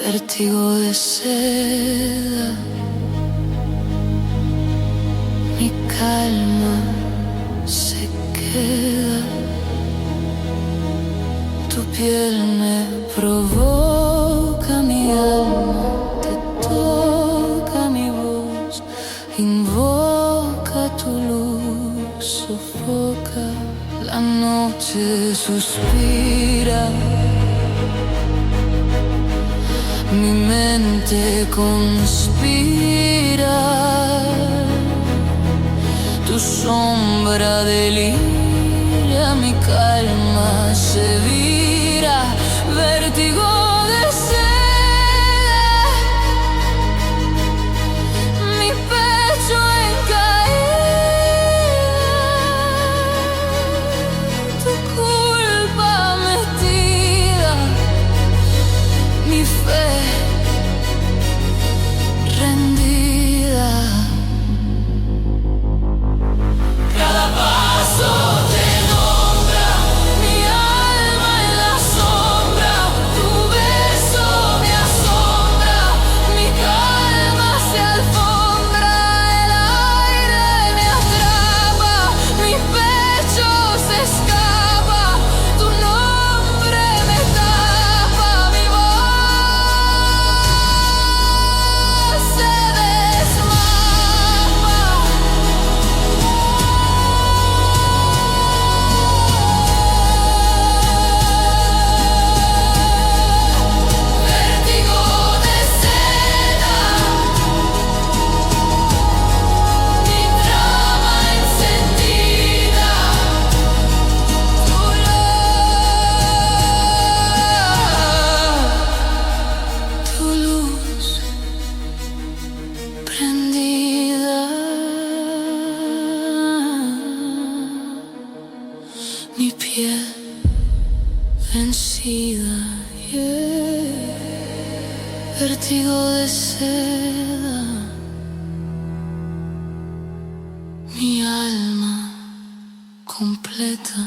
Vértigo de seda, mi calma se queda. Tu piel me provoca, mi alma te toca, mi voz invoca tu luz, sofoca. La noche suspira, mi mente conspira, tu sombra delira, mi calma se vira, vértigo de seda, mi pecho en caída, tu culpa metida, mi fe rendida. Cada paso te nombra, mi alma vencida, yeah. Vértigo de seda, mi alma completa.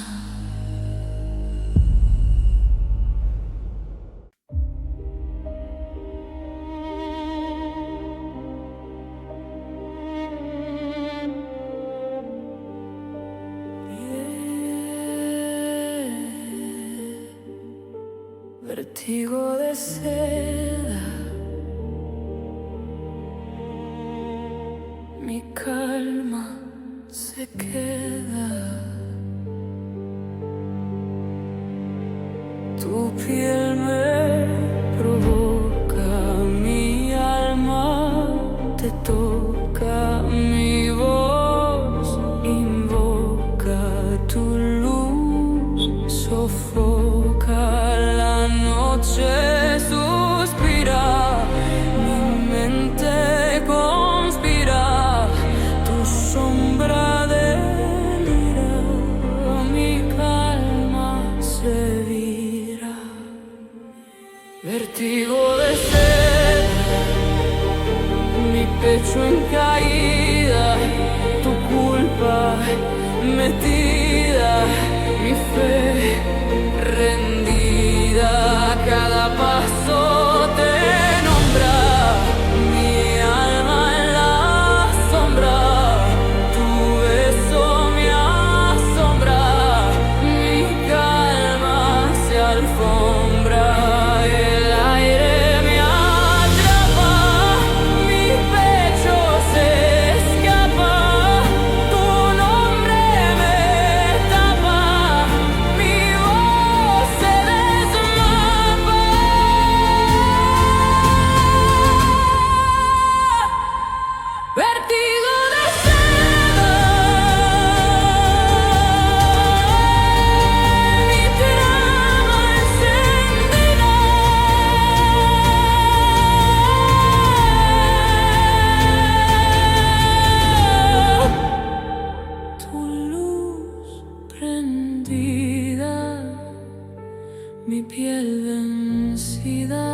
Vértigo de seda, mi calma se queda. Tu piel me provoca, mi alma te toca, mi voz invoca, tu luz sofoca. La noche suspira, mi mente conspira, tu sombra delira, mi calma se vira. Vértigo de sed, mi pecho en caída, tu culpa metida, mi fe rendida, cada paso te nombra, mi alma en la sombra, tu beso me asombra, mi calma se alfombra, el aire me atrapa, mi pecho se escapa, tu nombre me tapa, mi voz se desmapa. Vértigo de seda, mi trama encendida, tu luz prendida, mi piel vencida.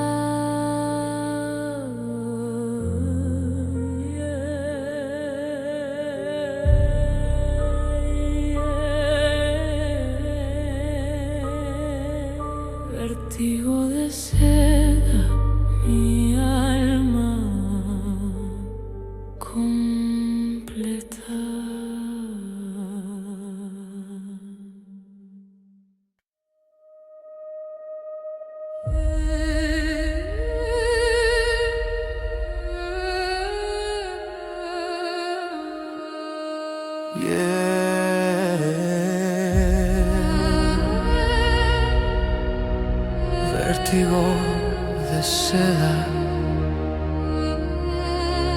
Vértigo de seda, mi alma completa. Vértigo de seda,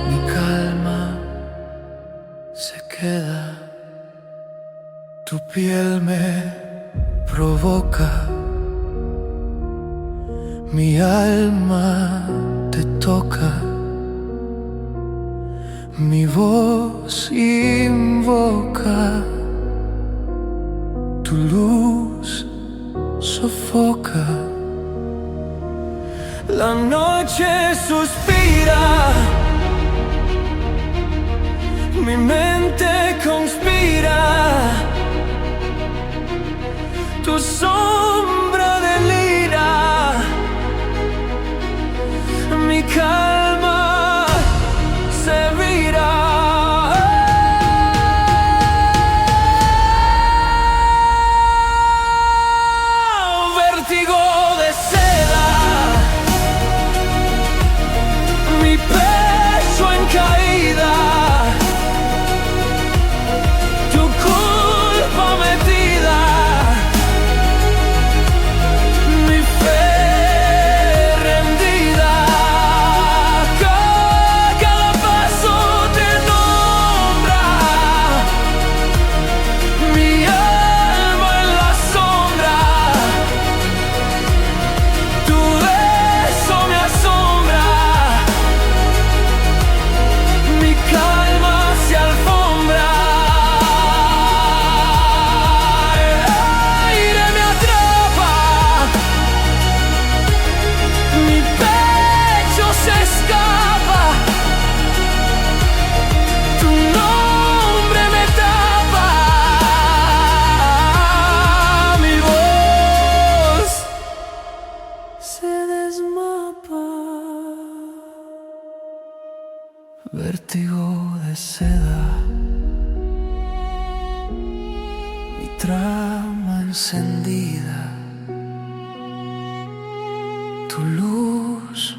mi calma se queda, tu piel me provoca, mi alma te toca, mi voz invoca, tu luz sofoca. La noche suspira, mi mente conspira, tu sombra delira, mi calma se vira. Vértigo de seda, mi pecho en caída, tu culpa metida, vértigo de seda, mi trama encendida, tu luz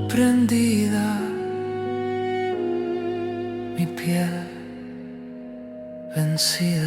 prendida, mi piel vencida.